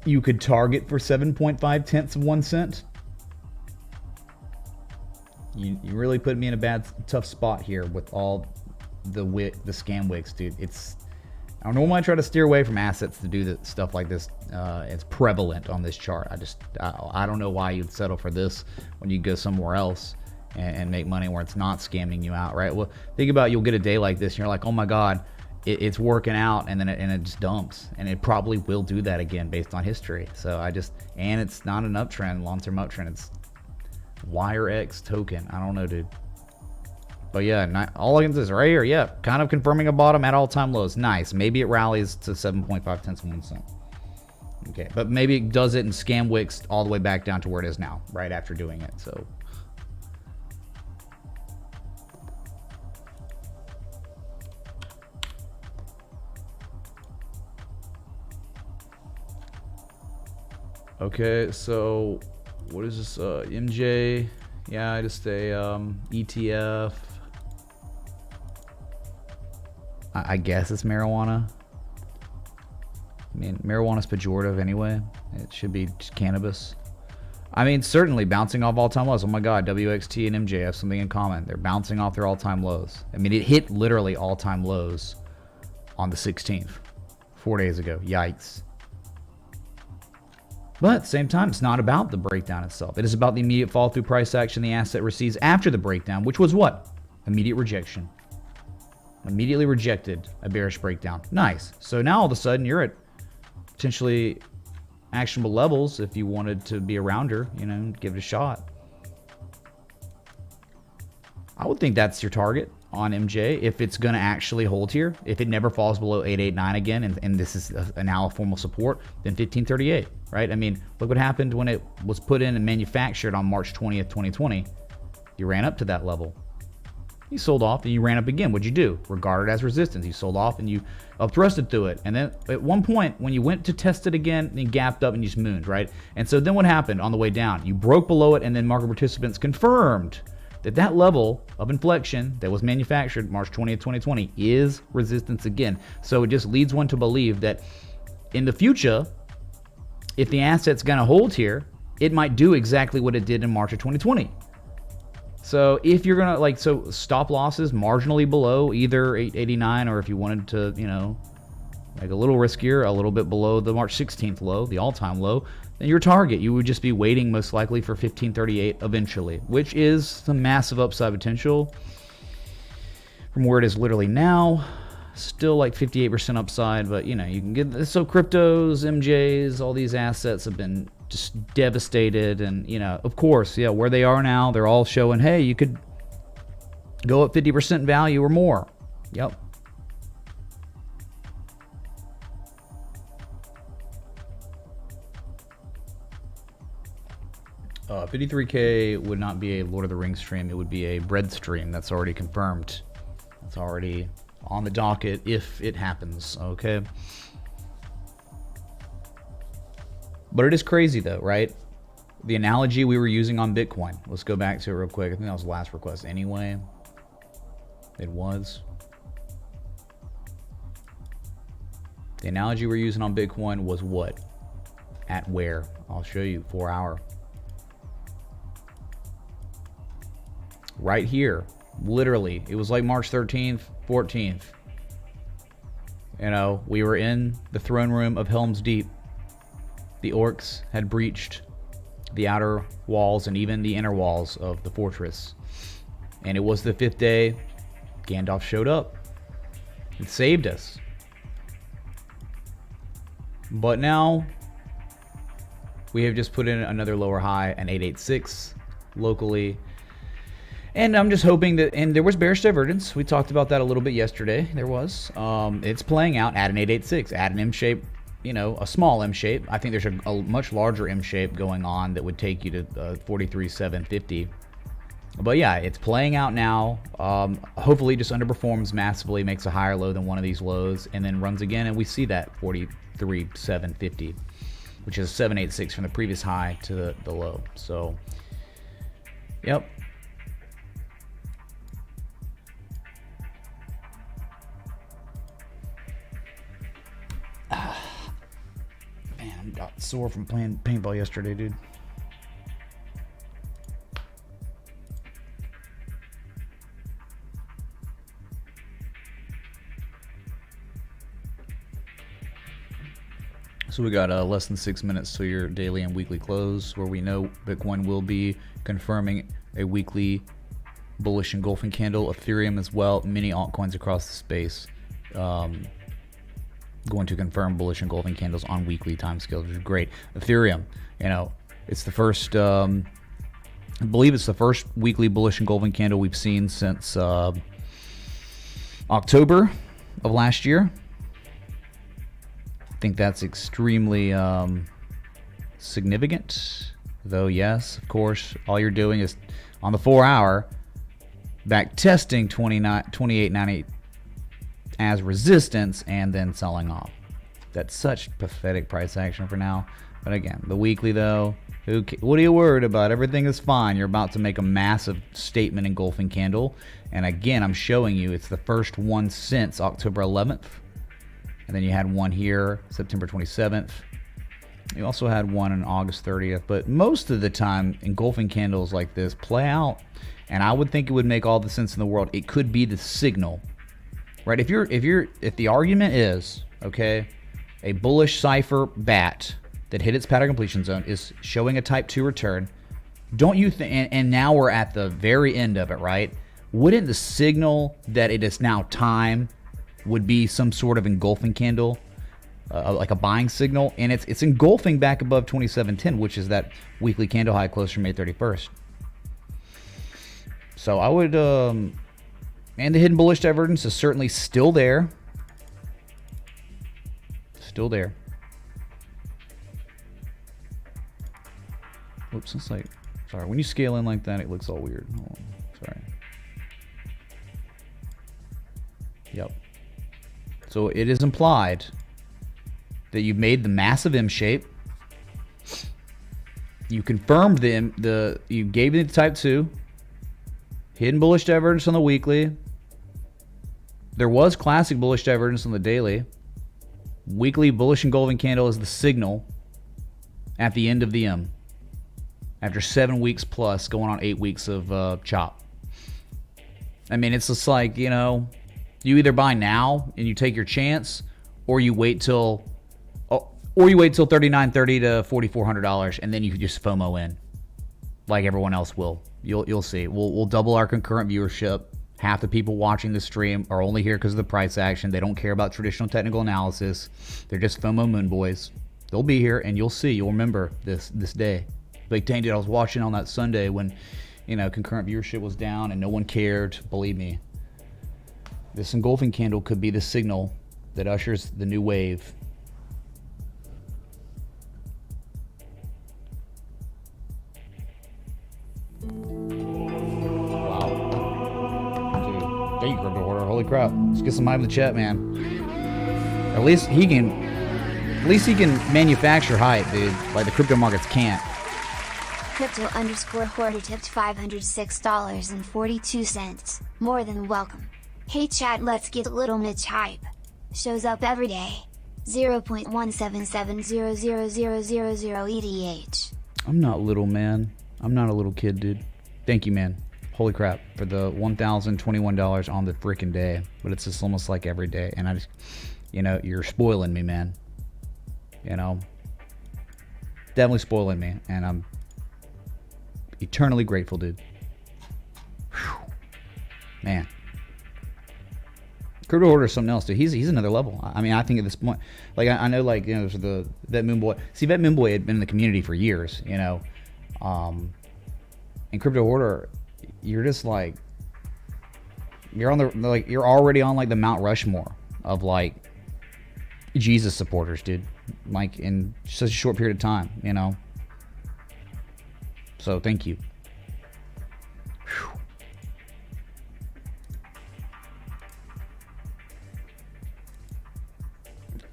you could target for 7.5 of 1 cent. You really put me in a tough spot here with all the scam wicks, dude. I normally try to steer away from assets to do stuff like this. It's prevalent on this chart. I don't know why you'd settle for this when you go somewhere else and make money where it's not scamming you out, right? Well, think about, you'll get a day like this and you're like, oh my god, it's working out, and then it just dumps, and it probably will do that again based on history. So and it's not an uptrend, long-term uptrend. It's YRX token. I don't know, dude. But yeah, all I can say is right here, yeah, kind of confirming a bottom at all-time lows. Nice. Maybe it rallies to 7.5 of 1 cent. Okay, but maybe it does it and scam wicks all the way back down to where it is now, right after doing it. So okay, so what is this? MJ? Yeah, I just a ETF. I guess it's marijuana. I mean, marijuana's pejorative anyway. It should be just cannabis. I mean, certainly bouncing off all-time lows. Oh my god, WXT and MJ have something in common. They're bouncing off their all-time lows. I mean, it hit literally all-time lows on the 16th, 4 days ago. Yikes. But at the same time, it's not about the breakdown itself. It is about the immediate fall through price action the asset receives after the breakdown, which was what? Immediate rejection. Immediately rejected a bearish breakdown. Nice. So now all of a sudden you're at potentially actionable levels if you wanted to be around her, you know, give it a shot. I would think that's your target on MJ if it's going to actually hold here. If it never falls below 889 again, and this is now a formal support, then 1538, right? I mean, look what happened when it was put in and manufactured on March 20th, 2020. You ran up to that level. You sold off and you ran up again. What'd you do? Regarded as resistance. You sold off and you up-thrusted through it. And then at one point, when you went to test it again, you gapped up and you just mooned, right? And so then what happened on the way down? You broke below it, and then market participants confirmed that level of inflection that was manufactured March 20th, 2020 is resistance again. So it just leads one to believe that in the future, if the asset's going to hold here, it might do exactly what it did in March of 2020. So if you're going to, like, so stop losses marginally below either 889, or if you wanted to, you know, like a little riskier, a little bit below the March 16th low, the all-time low, then your target, you would just be waiting most likely for 1538 eventually, which is some massive upside potential from where it is literally now. Still like 58% upside, but you know, you can get, so cryptos, MJs, all these assets have been just devastated. And you know, of course, yeah, where they are now, they're all showing, hey, you could go up 50% value or more. Yep. Uh, 53K would not be a Lord of the Rings stream. It would be a bread stream. That's already confirmed. That's already on the docket if it happens, okay? But it is crazy though, right? The analogy we were using on Bitcoin. Let's go back to it real quick. I think that was the last request anyway. It was. The analogy we're using on Bitcoin was what? At where? I'll show you. 4 hour. Right here. Literally. It was like March 13th, 14th. You know, we were in the throne room of Helm's Deep. The orcs had breached the outer walls and even the inner walls of the fortress. And it was the 5th day. Gandalf showed up. It saved us. But now we have just put in another lower high, an 886 locally. And I'm just hoping that, and there was bearish divergence. We talked about that a little bit yesterday. There was. It's playing out at an 886, at an M shape, you know, a small M shape. I think there's a much larger M shape going on that would take you to 43,750. But yeah, it's playing out now. Hopefully just underperforms massively, makes a higher low than one of these lows, and then runs again, and we see that 43,750, which is 786 from the previous high to the low. So, yep. Man, I got sore from playing paintball yesterday, dude. So we got less than 6 minutes to your daily and weekly close, where we know Bitcoin will be confirming a weekly bullish engulfing candle. Ethereum as well. Many altcoins across the space going to confirm bullish engulfing candles on weekly timescales, which is great. Ethereum, you know, it's the first, I believe it's the first weekly bullish engulfing candle we've seen since October of last year. I think that's extremely significant, though. Yes, of course, all you're doing is on the 4 hour back testing 28.98 as resistance and then selling off. That's such pathetic price action for now. But again, the weekly though, what are you worried about? Everything is fine. You're about to make a massive statement engulfing candle, and again, I'm showing you it's the first one since October 11th. And then you had one here, September 27th. You also had one on August 30th. But most of the time, engulfing candles like this play out, and I would think it would make all the sense in the world. It could be the signal, right? If the argument is, okay, a bullish cipher bat that hit its pattern completion zone is showing a type 2 return, don't you think? And now we're at the very end of it, right? Wouldn't the signal that it is now time would be some sort of engulfing candle, like a buying signal, and it's engulfing back above 2710, which is that weekly candle high close from May 31st. So I would, and the hidden bullish divergence is certainly still there. Still there. Whoops, it's like, sorry, when you scale in like that, it looks all weird. Hold on, sorry. Yep. So it is implied that you made the massive M shape. You confirmed you gave it the type 2. Hidden bullish divergence on the weekly. There was classic bullish divergence on the daily. Weekly bullish engulfing candle is the signal at the end of the M. After 7 weeks plus, going on 8 weeks of chop. I mean, it's just like, you know, you either buy now and you take your chance, or you wait till $39.30 to $4,400, and then you just FOMO in, like everyone else will. You'll see. We'll double our concurrent viewership. Half the people watching the stream are only here because of the price action. They don't care about traditional technical analysis. They're just FOMO moon boys. They'll be here, and you'll see. You'll remember this day. Like, dang, dude, I was watching on that Sunday when, you know, concurrent viewership was down and no one cared. Believe me, this engulfing candle could be the signal that ushers the new wave. Wow. Dude, thank you, Crypto Order. Holy crap. Let's get some hype in the chat, man. At least he can manufacture hype, dude. Like the crypto markets can't. Crypto_hoarder tipped $506.42. More than welcome. Hey chat, let's get a little Mitch hype. Shows up every day. 0.177000000 ETH. I'm not little, man. I'm not a little kid, dude. Thank you, man. Holy crap for the $1,021 on the freaking day. But it's just almost like every day. And I just, you know, you're spoiling me, man. You know, definitely spoiling me. And I'm eternally grateful, dude. Whew. Man. Crypto Order is something else, dude. He's another level. I mean, I think at this point, like I know, like, you know, there's the Vet Moon Boy. See, Vet Moon Boy had been in the community for years, you know. In Crypto Order, you're just like, you're already on like the Mount Rushmore of like Jesus supporters, dude. Like in such a short period of time, you know. So thank you. Whew.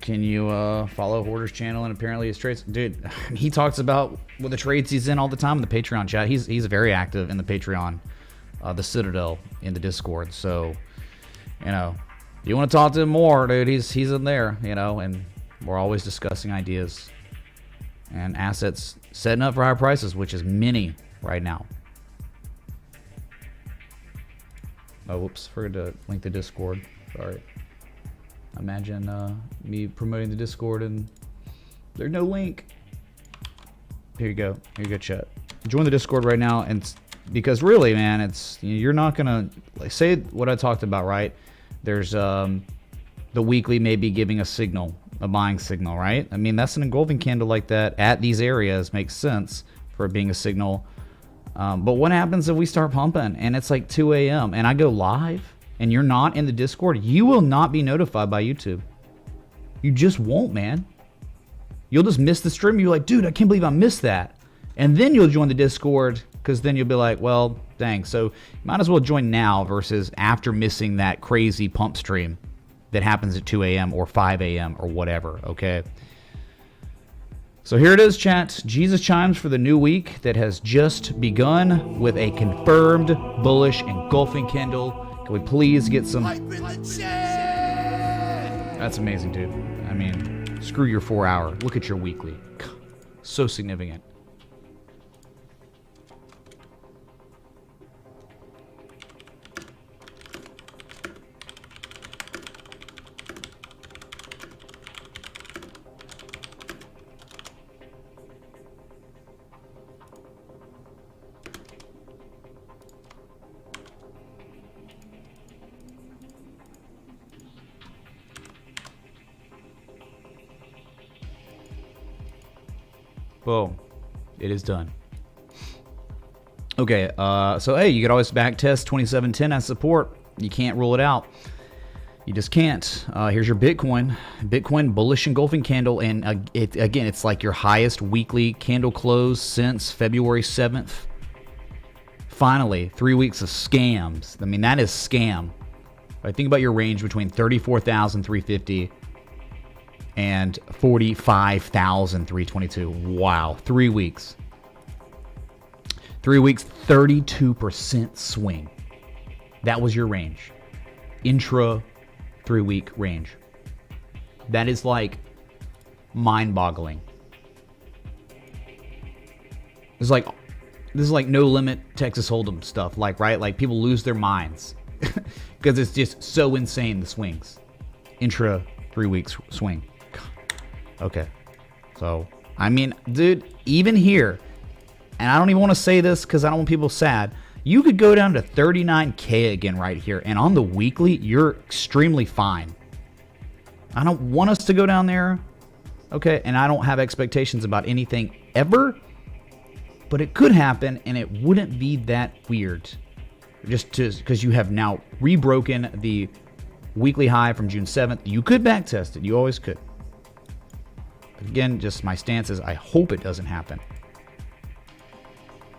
Can you follow Hoarder's channel and apparently his trades? Dude, he talks about the trades he's in all the time in the Patreon chat. He's very active in the Patreon, the Citadel, in the Discord. So, you know, if you want to talk to him more, dude, he's in there, you know, and we're always discussing ideas and assets setting up for higher prices, which is many right now. Oh, whoops, forgot to link the Discord. Sorry. Imagine me promoting the Discord and there's no link. Here you go, chat. Join the Discord right now, and because really, man, it's, you're not gonna like say what I talked about, right? There's the weekly maybe giving a signal, a buying signal, right? I mean, that's an engulfing candle like that at these areas makes sense for it being a signal. But what happens if we start pumping and it's like 2 a.m. and I go live and you're not in the Discord? You will not be notified by YouTube. You just won't, man. You'll just miss the stream. You're like, dude, I can't believe I missed that. And then you'll join the Discord, because then you'll be like, well, dang. So you might as well join now versus after missing that crazy pump stream that happens at 2 a.m. or 5 a.m. or whatever, okay? So here it is, chat. Jesus chimes for the new week that has just begun with a confirmed bullish engulfing candle. Can we please get some... That's amazing, dude. I mean, screw your 4 hour. Look at your weekly. So significant. Boom. It is done. Okay, so hey, you could always back test 2710 as support. You can't rule it out. You just can't. Here's your Bitcoin. Bitcoin bullish engulfing candle, and again, it's like your highest weekly candle close since February 7th. Finally, 3 weeks of scams. I mean, that is scam. Right, think about your range between 34,350 and 45,322. Wow, 3 weeks. 3 weeks, 32% swing. That was your range. Intra 3-week range. That is like mind-boggling. This is like no limit Texas Hold'em stuff, like, right? Like, people lose their minds because it's just so insane, the swings. Intra 3 weeks swing. Okay. So, I mean, dude, even here, and I don't even want to say this because I don't want people sad, you could go down to 39K again right here, and on the weekly, you're extremely fine. I don't want us to go down there, okay? And I don't have expectations about anything ever, but it could happen, and it wouldn't be that weird. Just because you have now rebroken the weekly high from June 7th. You could backtest it. You always could. But again, just my stance is I hope it doesn't happen.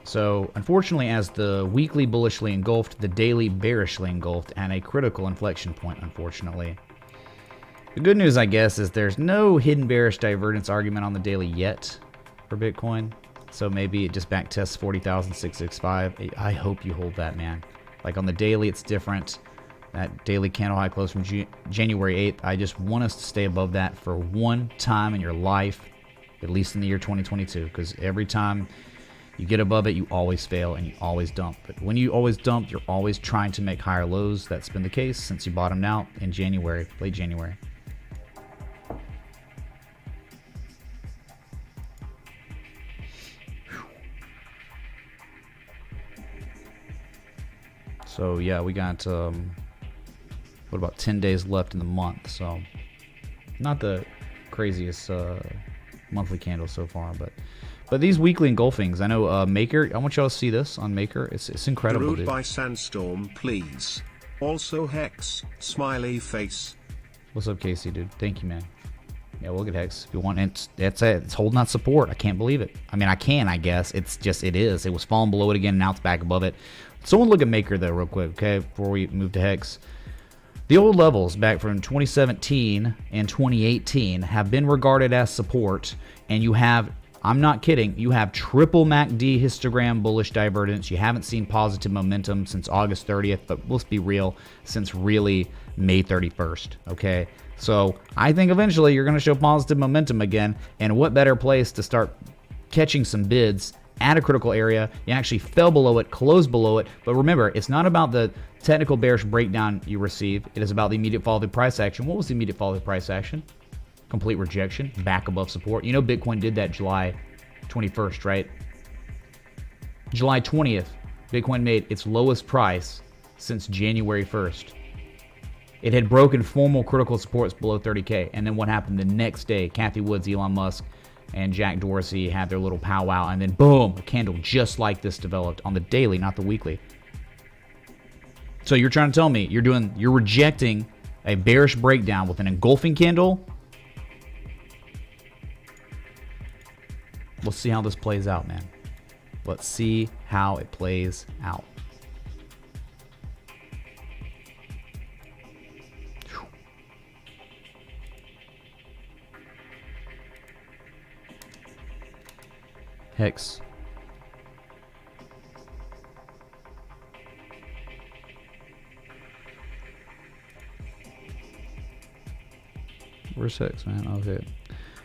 So, unfortunately, as the weekly bullishly engulfed, the daily bearishly engulfed, and a critical inflection point, unfortunately. The good news, I guess, is there's no hidden bearish divergence argument on the daily yet for Bitcoin. So maybe it just backtests 40,665. I hope you hold that, man. Like on the daily, it's different. That daily candle high close from January 8th. I just want us to stay above that for one time in your life, at least in the year 2022. Because every time you get above it, you always fail and you always dump. But when you always dump, you're always trying to make higher lows. That's been the case since you bottomed out in January, late January. So yeah, we got what about 10 days left in the month? So not the craziest monthly candle so far, but these weekly engulfings. I know Maker. I want y'all to see this on Maker. It's incredible. Rude dude. by Sandstorm, please. Also Hex, smiley face. What's up, Casey, dude? Thank you, man. Yeah, we'll get Hex if you want. It's holding that support. I can't believe it. I mean, I can, I guess. It's just, it is. It was falling below it again, and now it's back above it. Someone look at Maker, though, real quick, okay, before we move to Hex. The old levels back from 2017 and 2018 have been regarded as support, and you have, I'm not kidding, you have triple MACD histogram bullish divergence. You haven't seen positive momentum since August 30th, but let's be real, since really May 31st, okay? So I think eventually you're going to show positive momentum again, and what better place to start catching some bids at a critical area. You actually fell below it, closed below it, but remember, it's not about the technical bearish breakdown you receive. It is about the immediate fall of the price action. What was the immediate fall of the price action? Complete rejection, back above support. You know Bitcoin did that July 21st, right? July 20th, Bitcoin made its lowest price since January 1st. It had broken formal critical supports below 30K, and then what happened the next day? Kathy Woods, Elon Musk, and Jack Dorsey had their little powwow, and then boom, a candle just like this developed on the daily, not the weekly. So you're trying to tell me you're rejecting a bearish breakdown with an engulfing candle? Let's see how this plays out, man. Let's see how it plays out. Hex. Where's Hex, man? Okay.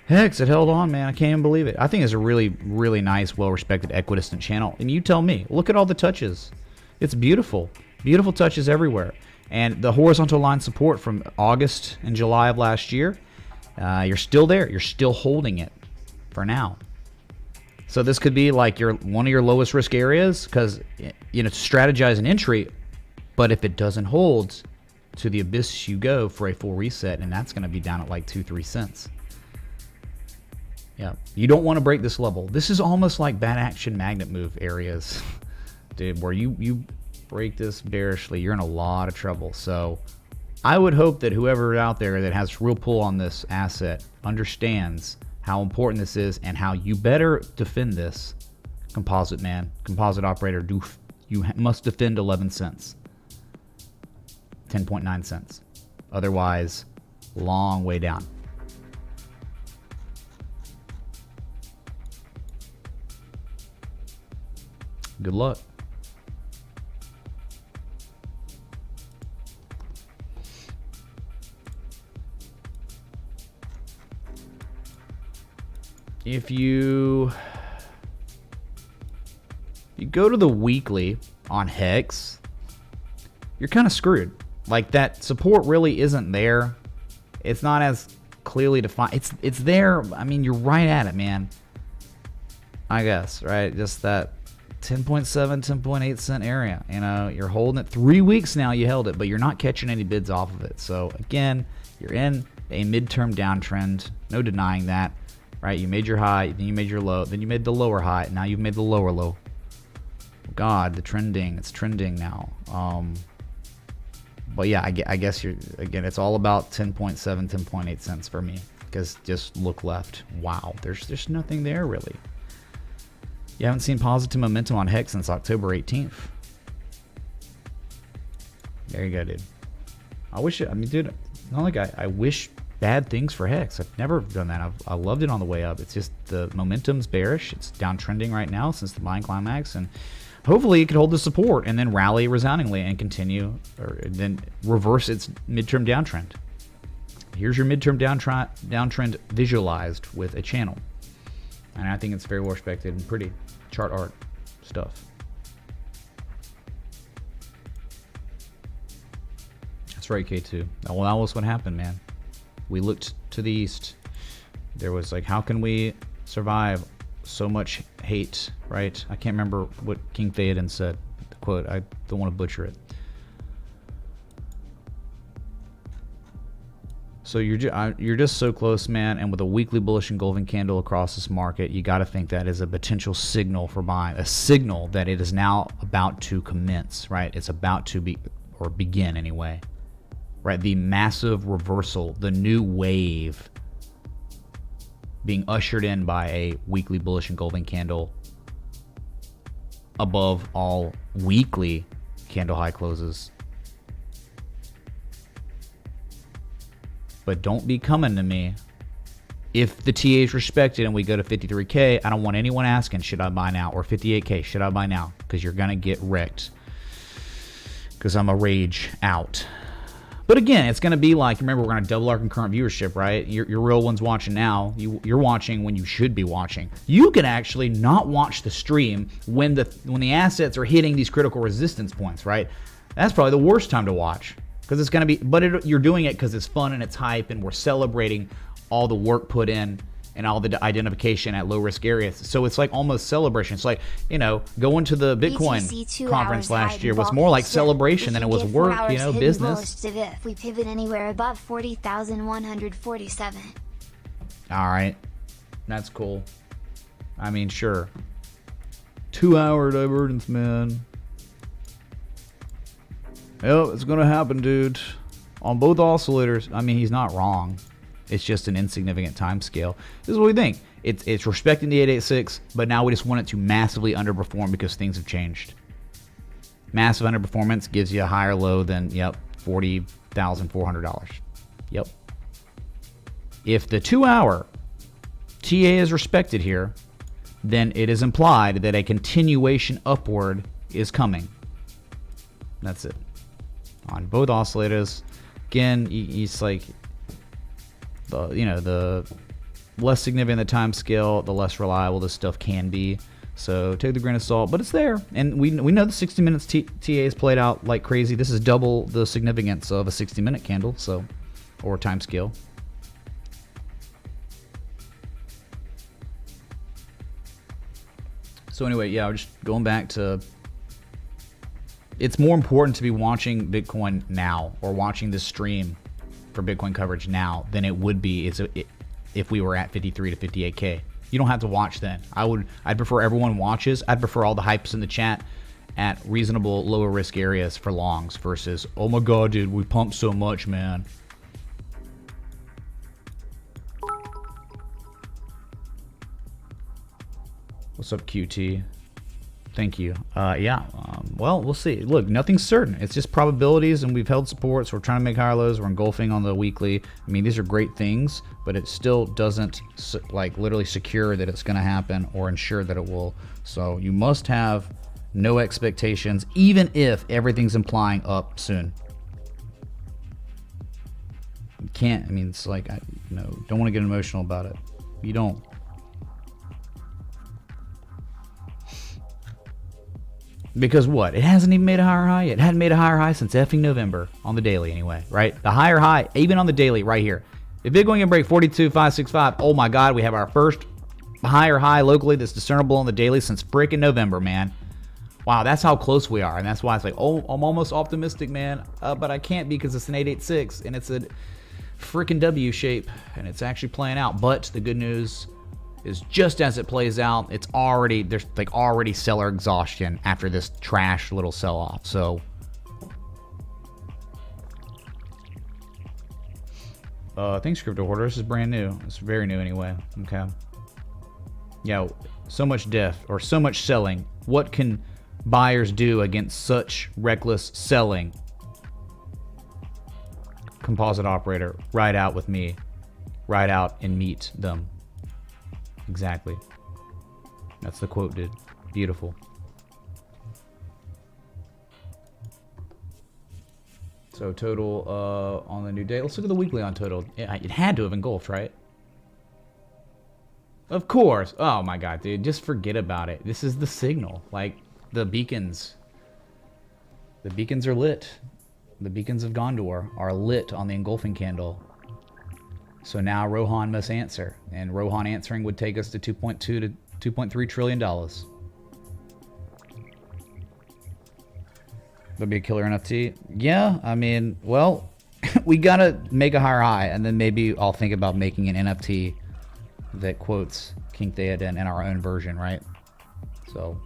Hex, it held on, man. I can't even believe it. I think it's a really, really nice, well-respected, equidistant channel. And you tell me. Look at all the touches. It's beautiful. Beautiful touches everywhere. And the horizontal line support from August and July of last year, you're still there. You're still holding it for now. So this could be like one of your lowest risk areas because, you know, strategize an entry, but if it doesn't hold, to the abyss you go for a full reset, and that's going to be down at like 2-3 cents. Yeah, you don't want to break this level. This is almost like bad action magnet move areas, dude, where you break this bearishly, you're in a lot of trouble. So I would hope that whoever out there that has real pull on this asset understands how important this is and how you better defend this. Composite man, composite operator, you must defend 11 cents. 10.9 cents. Otherwise, long way down. Good luck. if you go to the weekly on Hex, you're kind of screwed. Like, that support really isn't there. It's not as clearly defined. It's there. I mean, you're right at it, man. I guess, right? Just that 10.7, 10.8 cent area. You know, you're holding it 3 weeks now. You held it, but you're not catching any bids off of it. So again, you're in a midterm downtrend. No denying that, right? You made your high, then you made your low, then you made the lower high. Now you've made the lower low. God, the trending. It's trending now. But yeah, I guess again, it's all about 10.7, 10.8 cents for me. Because just look left. Wow, there's nothing there really. You haven't seen positive momentum on Hex since October 18th. There you go, dude. I wish it, I mean, dude, not like I wish bad things for Hex. I've never done that. I loved it on the way up. It's just the momentum's bearish. It's downtrending right now since the buying climax, and hopefully it could hold the support and then rally resoundingly and continue, or then reverse its midterm downtrend. Here's your midterm downtrend visualized with a channel. And I think it's very well respected and pretty chart art stuff. That's right, K2. Well, that was what happened, man. We looked to the east. There was like, how can we survive so much hate, right? I can't remember what King Theoden said. The quote, I don't want to butcher it. So you're just so close, man, and with a weekly bullish engulfing candle across this market, you got to think that is a potential signal for buying, a signal that it is now about to commence, right? It's about to be, or begin anyway, right? The massive reversal, the new wave being ushered in by a weekly bullish engulfing candle above all weekly candle high closes. But don't be coming to me. If the TA is respected and we go to 53K, I don't want anyone asking, should I buy now? Or 58K, should I buy now? Because you're going to get wrecked. Because I'm a rage out. But again, it's going to be like, remember, we're going to double our concurrent viewership, right? Your real ones watching now. You're watching when you should be watching. You can actually not watch the stream when the assets are hitting these critical resistance points, right? That's probably the worst time to watch. Because it's going to be, but you're doing it because it's fun and it's hype, and we're celebrating all the work put in and all the identification at low risk areas. So it's like almost celebration. It's like, you know, going to the Bitcoin conference last year was more like celebration than it was work, you know, business. If we pivot anywhere above 40,147. All right, that's cool. I mean, sure. 2 hour divergence, man. Yep, it's gonna happen, dude. On both oscillators. I mean, he's not wrong. It's just an insignificant time scale. This is what we think. It's respecting the 886, but now we just want it to massively underperform because things have changed. Massive underperformance gives you a higher low than, yep, $40,400. Yep. If the 2 hour TA is respected here, then it is implied that a continuation upward is coming. That's it. On both oscillators, again, it's like the less significant the time scale, the less reliable this stuff can be. So take the grain of salt, but it's there, and we know the 60 minutes TA is played out like crazy. This is double the significance of a 60-minute candle, so, or time scale. So anyway, yeah, we're just going back to. It's more important to be watching Bitcoin now, or watching this stream for Bitcoin coverage now, than it would be if we were at 53 to 58K. You don't have to watch then. I'd prefer everyone watches. I'd prefer all the hypes in the chat at reasonable lower risk areas for longs versus, oh my god, dude, we pumped so much, man. What's up, QT? Thank you. Well, we'll see. Look, nothing's certain. It's just probabilities, and we've held support, so we're trying to make higher lows. We're engulfing on the weekly. I mean, these are great things, but it still doesn't, like, literally secure that it's going to happen or ensure that it will. So you must have no expectations, even if everything's implying up soon. You can't. I mean, it's like, don't want to get emotional about it. You don't. Because what? It hasn't even made a higher high yet. It hadn't made a higher high since effing November, on the daily anyway, right? The higher high, even on the daily right here. If Bitcoin can break 42,565, oh my God, we have our first higher high locally that's discernible on the daily since freaking November, man. Wow, that's how close we are. And that's why it's like, oh, I'm almost optimistic, man. But I can't be because it's an 886 and it's a freaking W shape and it's actually playing out. But the good news is just as it plays out, there's like already seller exhaustion after this trash little sell-off. So thanks, Crypto Hoarder. This is brand new. It's very new anyway. Okay. Yeah, so much death or so much selling. What can buyers do against such reckless selling? Composite operator, ride out with me. Ride out and meet them. Exactly. That's the quote, dude. Beautiful. So total on the new day. Let's look at the weekly on total. It had to have engulfed, right? Of course. Oh my God, dude. Just forget about it. This is the signal. Like the beacons. The beacons are lit. The beacons of Gondor are lit on the engulfing candle. So now Rohan must answer. And Rohan answering would take us to $2.2 to $2.3 trillion. That'd be a killer NFT. Yeah, I mean, well, we gotta make a higher high, and then maybe I'll think about making an NFT that quotes King Theoden in our own version, right? So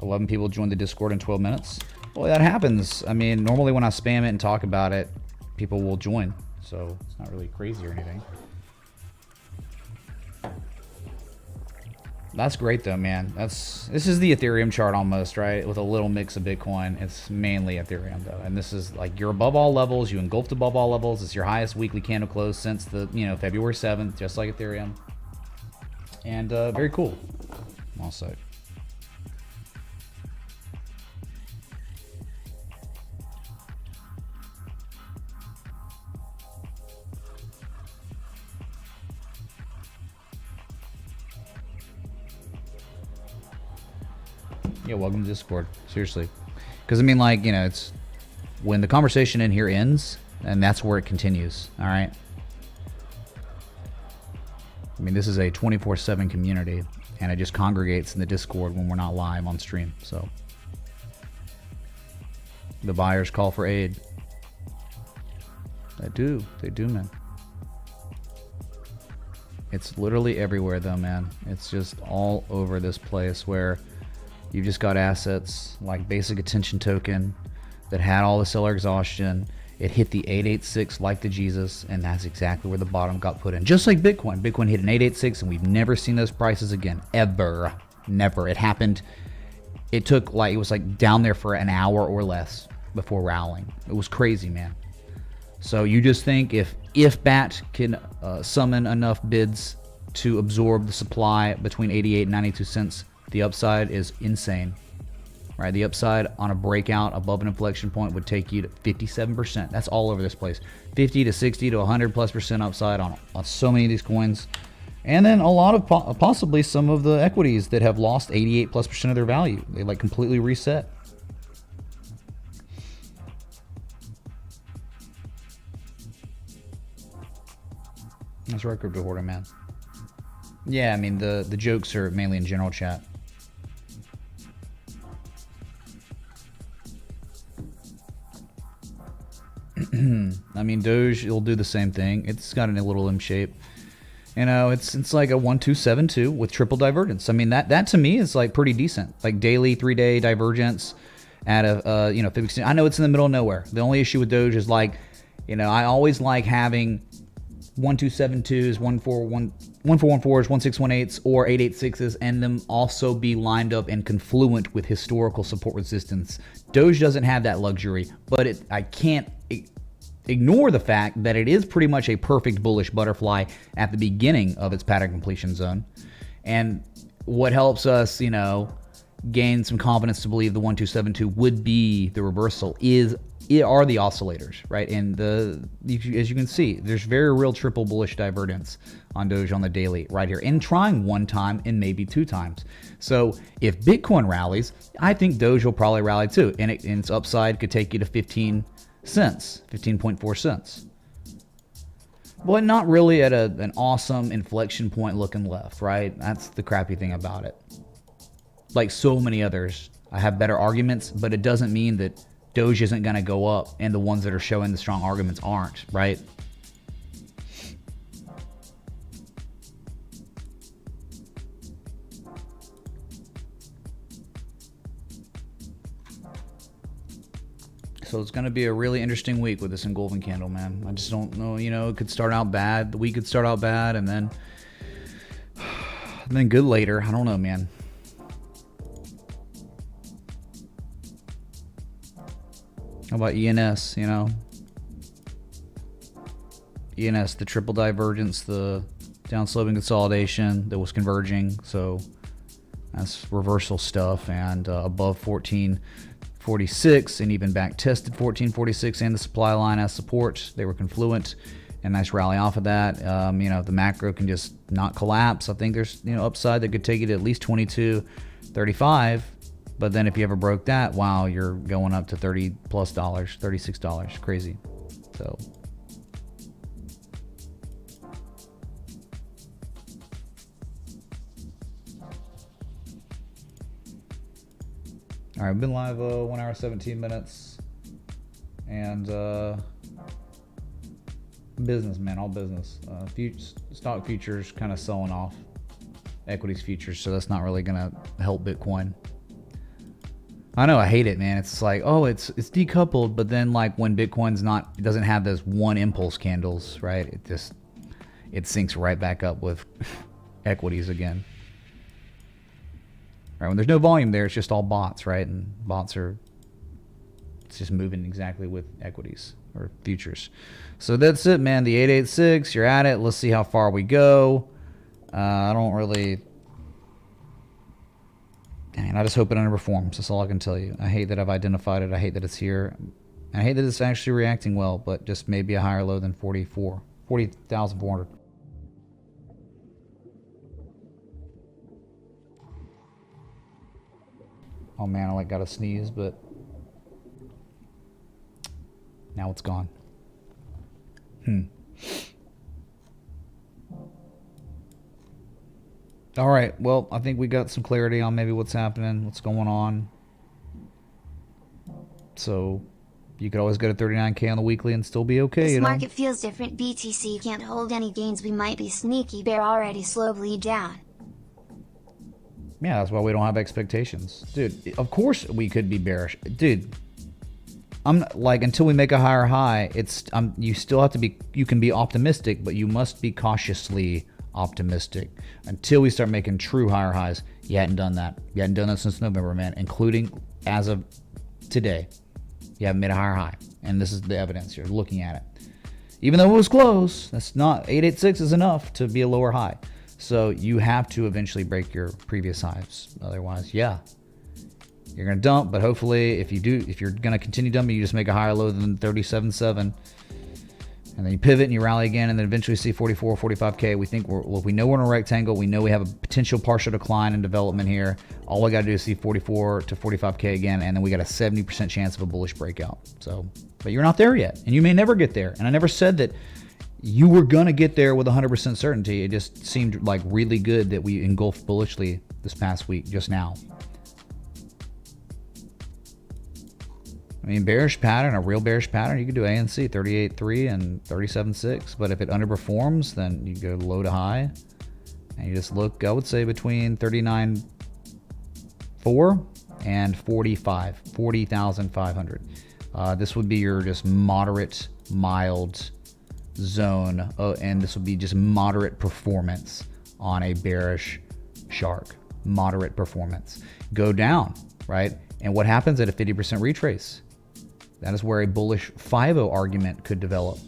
11 people joined the Discord in 12 minutes. Well, that happens. I mean, normally when I spam it and talk about it, people will join. So it's not really crazy or anything. That's great though, man. This is the Ethereum chart almost, right? With a little mix of Bitcoin. It's mainly Ethereum though. And this is like you're above all levels, you engulfed above all levels. It's your highest weekly candle close since the, February 7th, just like Ethereum. And very cool. Also. Yeah, welcome to Discord. Seriously. Because, I mean, like, it's when the conversation in here ends, and that's where it continues. All right? I mean, this is a 24/7 community, and it just congregates in the Discord when we're not live on stream. So, the buyers call for aid. They do. They do, man. It's literally everywhere, though, man. It's just all over this place where you've just got assets like Basic Attention Token that had all the seller exhaustion. It hit the 886 like the Jesus, and that's exactly where the bottom got put in. Just like Bitcoin. Bitcoin hit an 886, and we've never seen those prices again. Ever. Never. It happened. It took like, it was like down there for an hour or less before rallying. It was crazy, man. So you just think if BAT can summon enough bids to absorb the supply between 88 and 92 cents, the upside is insane, right? The upside on a breakout above an inflection point would take you to 57%. That's all over this place. 50 to 60 to 100+% upside on so many of these coins. And then a lot of possibly some of the equities that have lost 88+% of their value. They like completely reset. That's right, Crypto Hoarder, man. Yeah, I mean, the jokes are mainly in general chat. I mean, Doge will do the same thing. It's got a little M shape. It's like a 1272 with triple divergence. I mean, that to me is like pretty decent. Like daily 3-day divergence at a 50%. I know it's in the middle of nowhere. The only issue with Doge is like, I always like having 1272s, 1414s, 1618s, or 886s, and them also be lined up and confluent with historical support resistance. Doge doesn't have that luxury, but I can't ignore the fact that it is pretty much a perfect bullish butterfly at the beginning of its pattern completion zone. And what helps us, gain some confidence to believe the 1272 would be the reversal is are the oscillators, right? And as you can see, there's very real triple bullish divergence on Doge on the daily right here, and trying one time and maybe two times. So if Bitcoin rallies, I think Doge will probably rally too, and its upside could take you to 15 cents, 15.4 cents. But not really at an awesome inflection point looking left, right? That's the crappy thing about it. Like so many others, I have better arguments, but it doesn't mean that Doge isn't going to go up and the ones that are showing the strong arguments aren't, right? So it's going to be a really interesting week with this engulfing candle, man. I just don't know, you know, it could start out bad. The week could start out bad and then good later. I don't know, man. How about ENS, you know? ENS, the triple divergence, the downsloping consolidation that was converging. So that's reversal stuff, and above 1446 and even back tested 1446 and the supply line as support. They were confluent, and nice rally off of that. You know, the macro can just not collapse. I think there's, you know, upside that could take it at least 22.35. But then if you ever broke that, wow, you're going up to $30+ $36. Crazy. So all right, I've been live 1 hour 17 minutes, and business, man, all business. Stock futures kind of selling off, equities futures, so that's not really gonna help Bitcoin. I know, I hate it, man. It's like, oh, it's decoupled, but then like when Bitcoin's not, it doesn't have those one impulse candles, right? It syncs right back up with equities again. Right, when there's no volume there, it's just all bots, right? And bots it's just moving exactly with equities or futures. So that's it, man. The 886, you're at it. Let's see how far we go. I don't really... Dang, I just hope it underperforms. That's all I can tell you. I hate that I've identified it. I hate that it's here. And I hate that it's actually reacting well, but just maybe a higher low than 40,400. Oh man, I like got to sneeze, but now it's gone. All right, well, I think we got some clarity on maybe what's happening, what's going on. So you could always go to 39K on the weekly and still be okay, This market feels different. BTC can't hold any gains. We might be sneaky bear already slowly down. Yeah, that's why we don't have expectations. Dude, of course we could be bearish. Dude, I'm not, like, until we make a higher high, you still have to be, you can be optimistic, but you must be cautiously optimistic until we start making true higher highs. You hadn't done that. You hadn't done that since November, man, including as of today. You haven't made a higher high, and this is the evidence. You're looking at it. Even though it was close, that's not, 886 is enough to be a lower high. So you have to eventually break your previous highs. Otherwise, yeah, you're going to dump. But hopefully, if you're going to continue dumping, you just make a higher low than 37.7. And then you pivot and you rally again, and then eventually see 44, 45K. We know we're in a rectangle. We know we have a potential partial decline in development here. All we got to do is see 44 to 45K again, and then we got a 70% chance of a bullish breakout. So, but you're not there yet, and you may never get there. And I never said that you were going to get there with 100% certainty. It just seemed like really good that we engulfed bullishly this past week, just now. I mean, bearish pattern, a real bearish pattern, you could do ANC 38.3 and 37.6. But if it underperforms, then you go low to high. And you just look, I would say, between 39.4 and 40,500. This would be your just moderate, mild zone, and this would be just moderate performance on a bearish shark. Moderate performance. Go down, right? And what happens at a 50% retrace? That is where a bullish 5-0 argument could develop.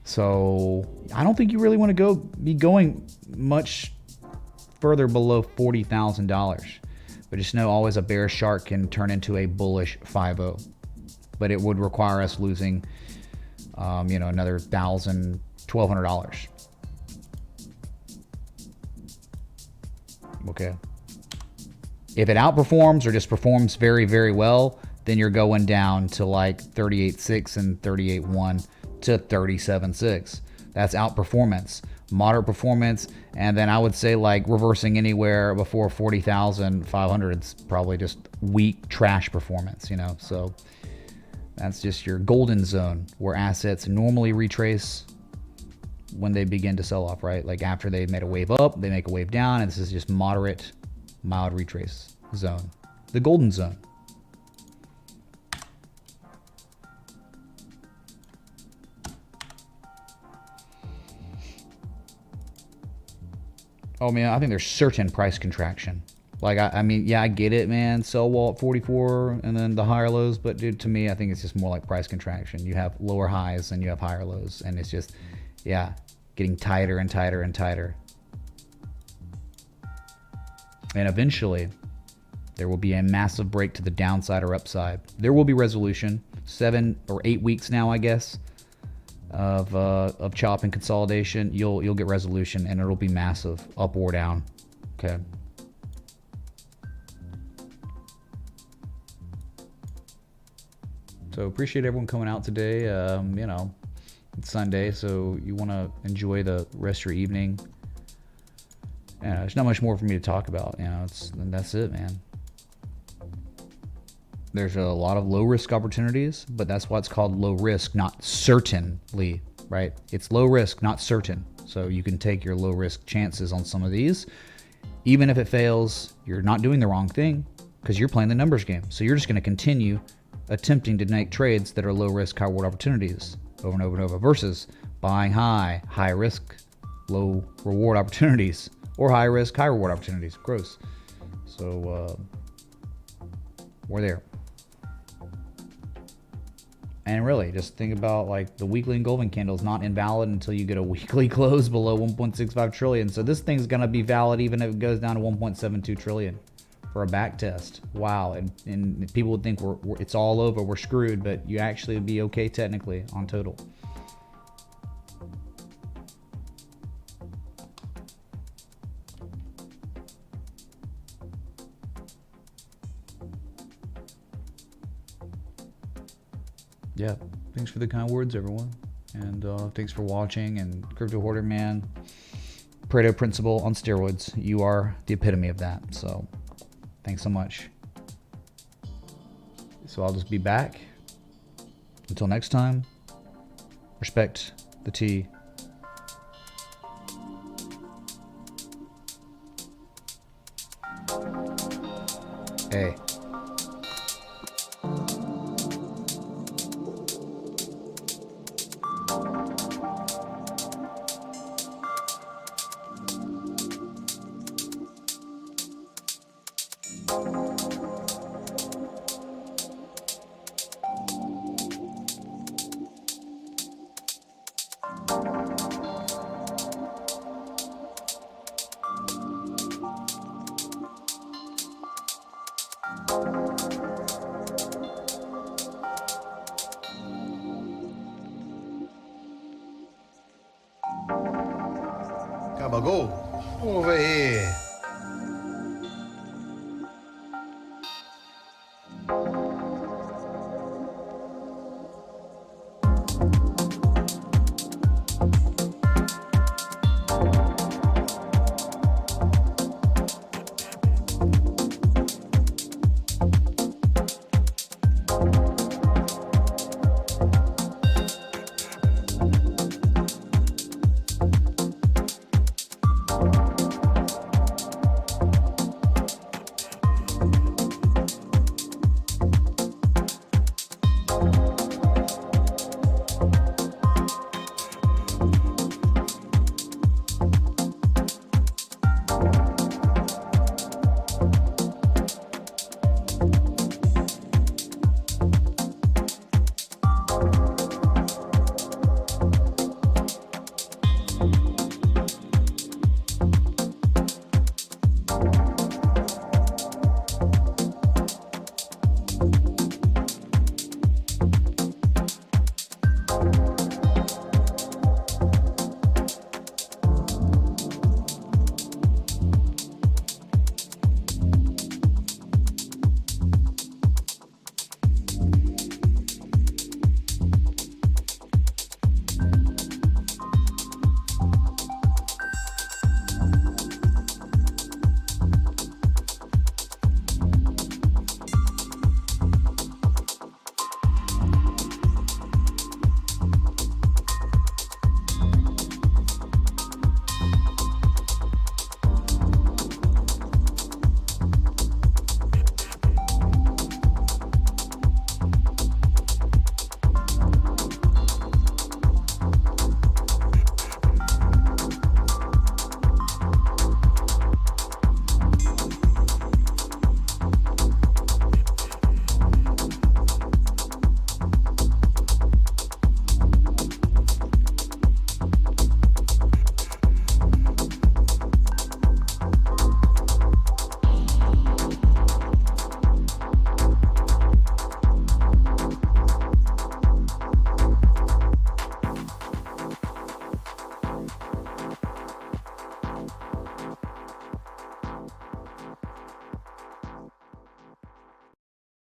So I don't think you really want to be going much further below $40,000. But just know always a bearish shark can turn into a bullish 5-0. But it would require us losing, another $1,000, $1,200. Okay. If it outperforms or just performs very, very well, then you're going down to like 38.6 and 38.1 to 37.6. That's outperformance. Moderate performance, and then I would say like reversing anywhere before 40,500 is probably just weak trash performance, so that's just your golden zone where assets normally retrace when they begin to sell off, right? Like after they made a wave up, they make a wave down, and this is just moderate, mild retrace zone, the golden zone. Oh man, I think there's certain price contraction. Like, I mean, yeah, I get it, man. Sell wall at 44 and then the higher lows. But dude, to me, I think it's just more like price contraction. You have lower highs and you have higher lows. And it's just, yeah, getting tighter and tighter and tighter. And eventually, there will be a massive break to the downside or upside. There will be resolution. 7 or 8 weeks now, I guess, of chop and consolidation. You'll get resolution, and it'll be massive, up or down. Okay. So appreciate everyone coming out today. It's Sunday, so you want to enjoy the rest of your evening. There's not much more for me to talk about. That's it, man. There's a lot of low risk opportunities, but that's why it's called low risk, not certainly, right? It's low risk, not certain. So you can take your low risk chances on some of these. Even if it fails, you're not doing the wrong thing because you're playing the numbers game. So you're just going to continue attempting to make trades that are low risk, high reward opportunities over and over and over versus buying high risk, low reward opportunities, or high risk, high reward opportunities. Gross. So we're there. And really, just think about like the weekly engulfing candle is not invalid until you get a weekly close below 1.65 trillion. So this thing's going to be valid even if it goes down to 1.72 trillion for a back test. Wow. And people would think it's all over, we're screwed, but you actually would be okay technically on total. Yeah, thanks for the kind words, everyone. And thanks for watching. And Crypto Hoarder, man, Pareto principle on steroids. You are the epitome of that. So thanks so much. So I'll just be back. Until next time, respect the T. A. Cava, go over here.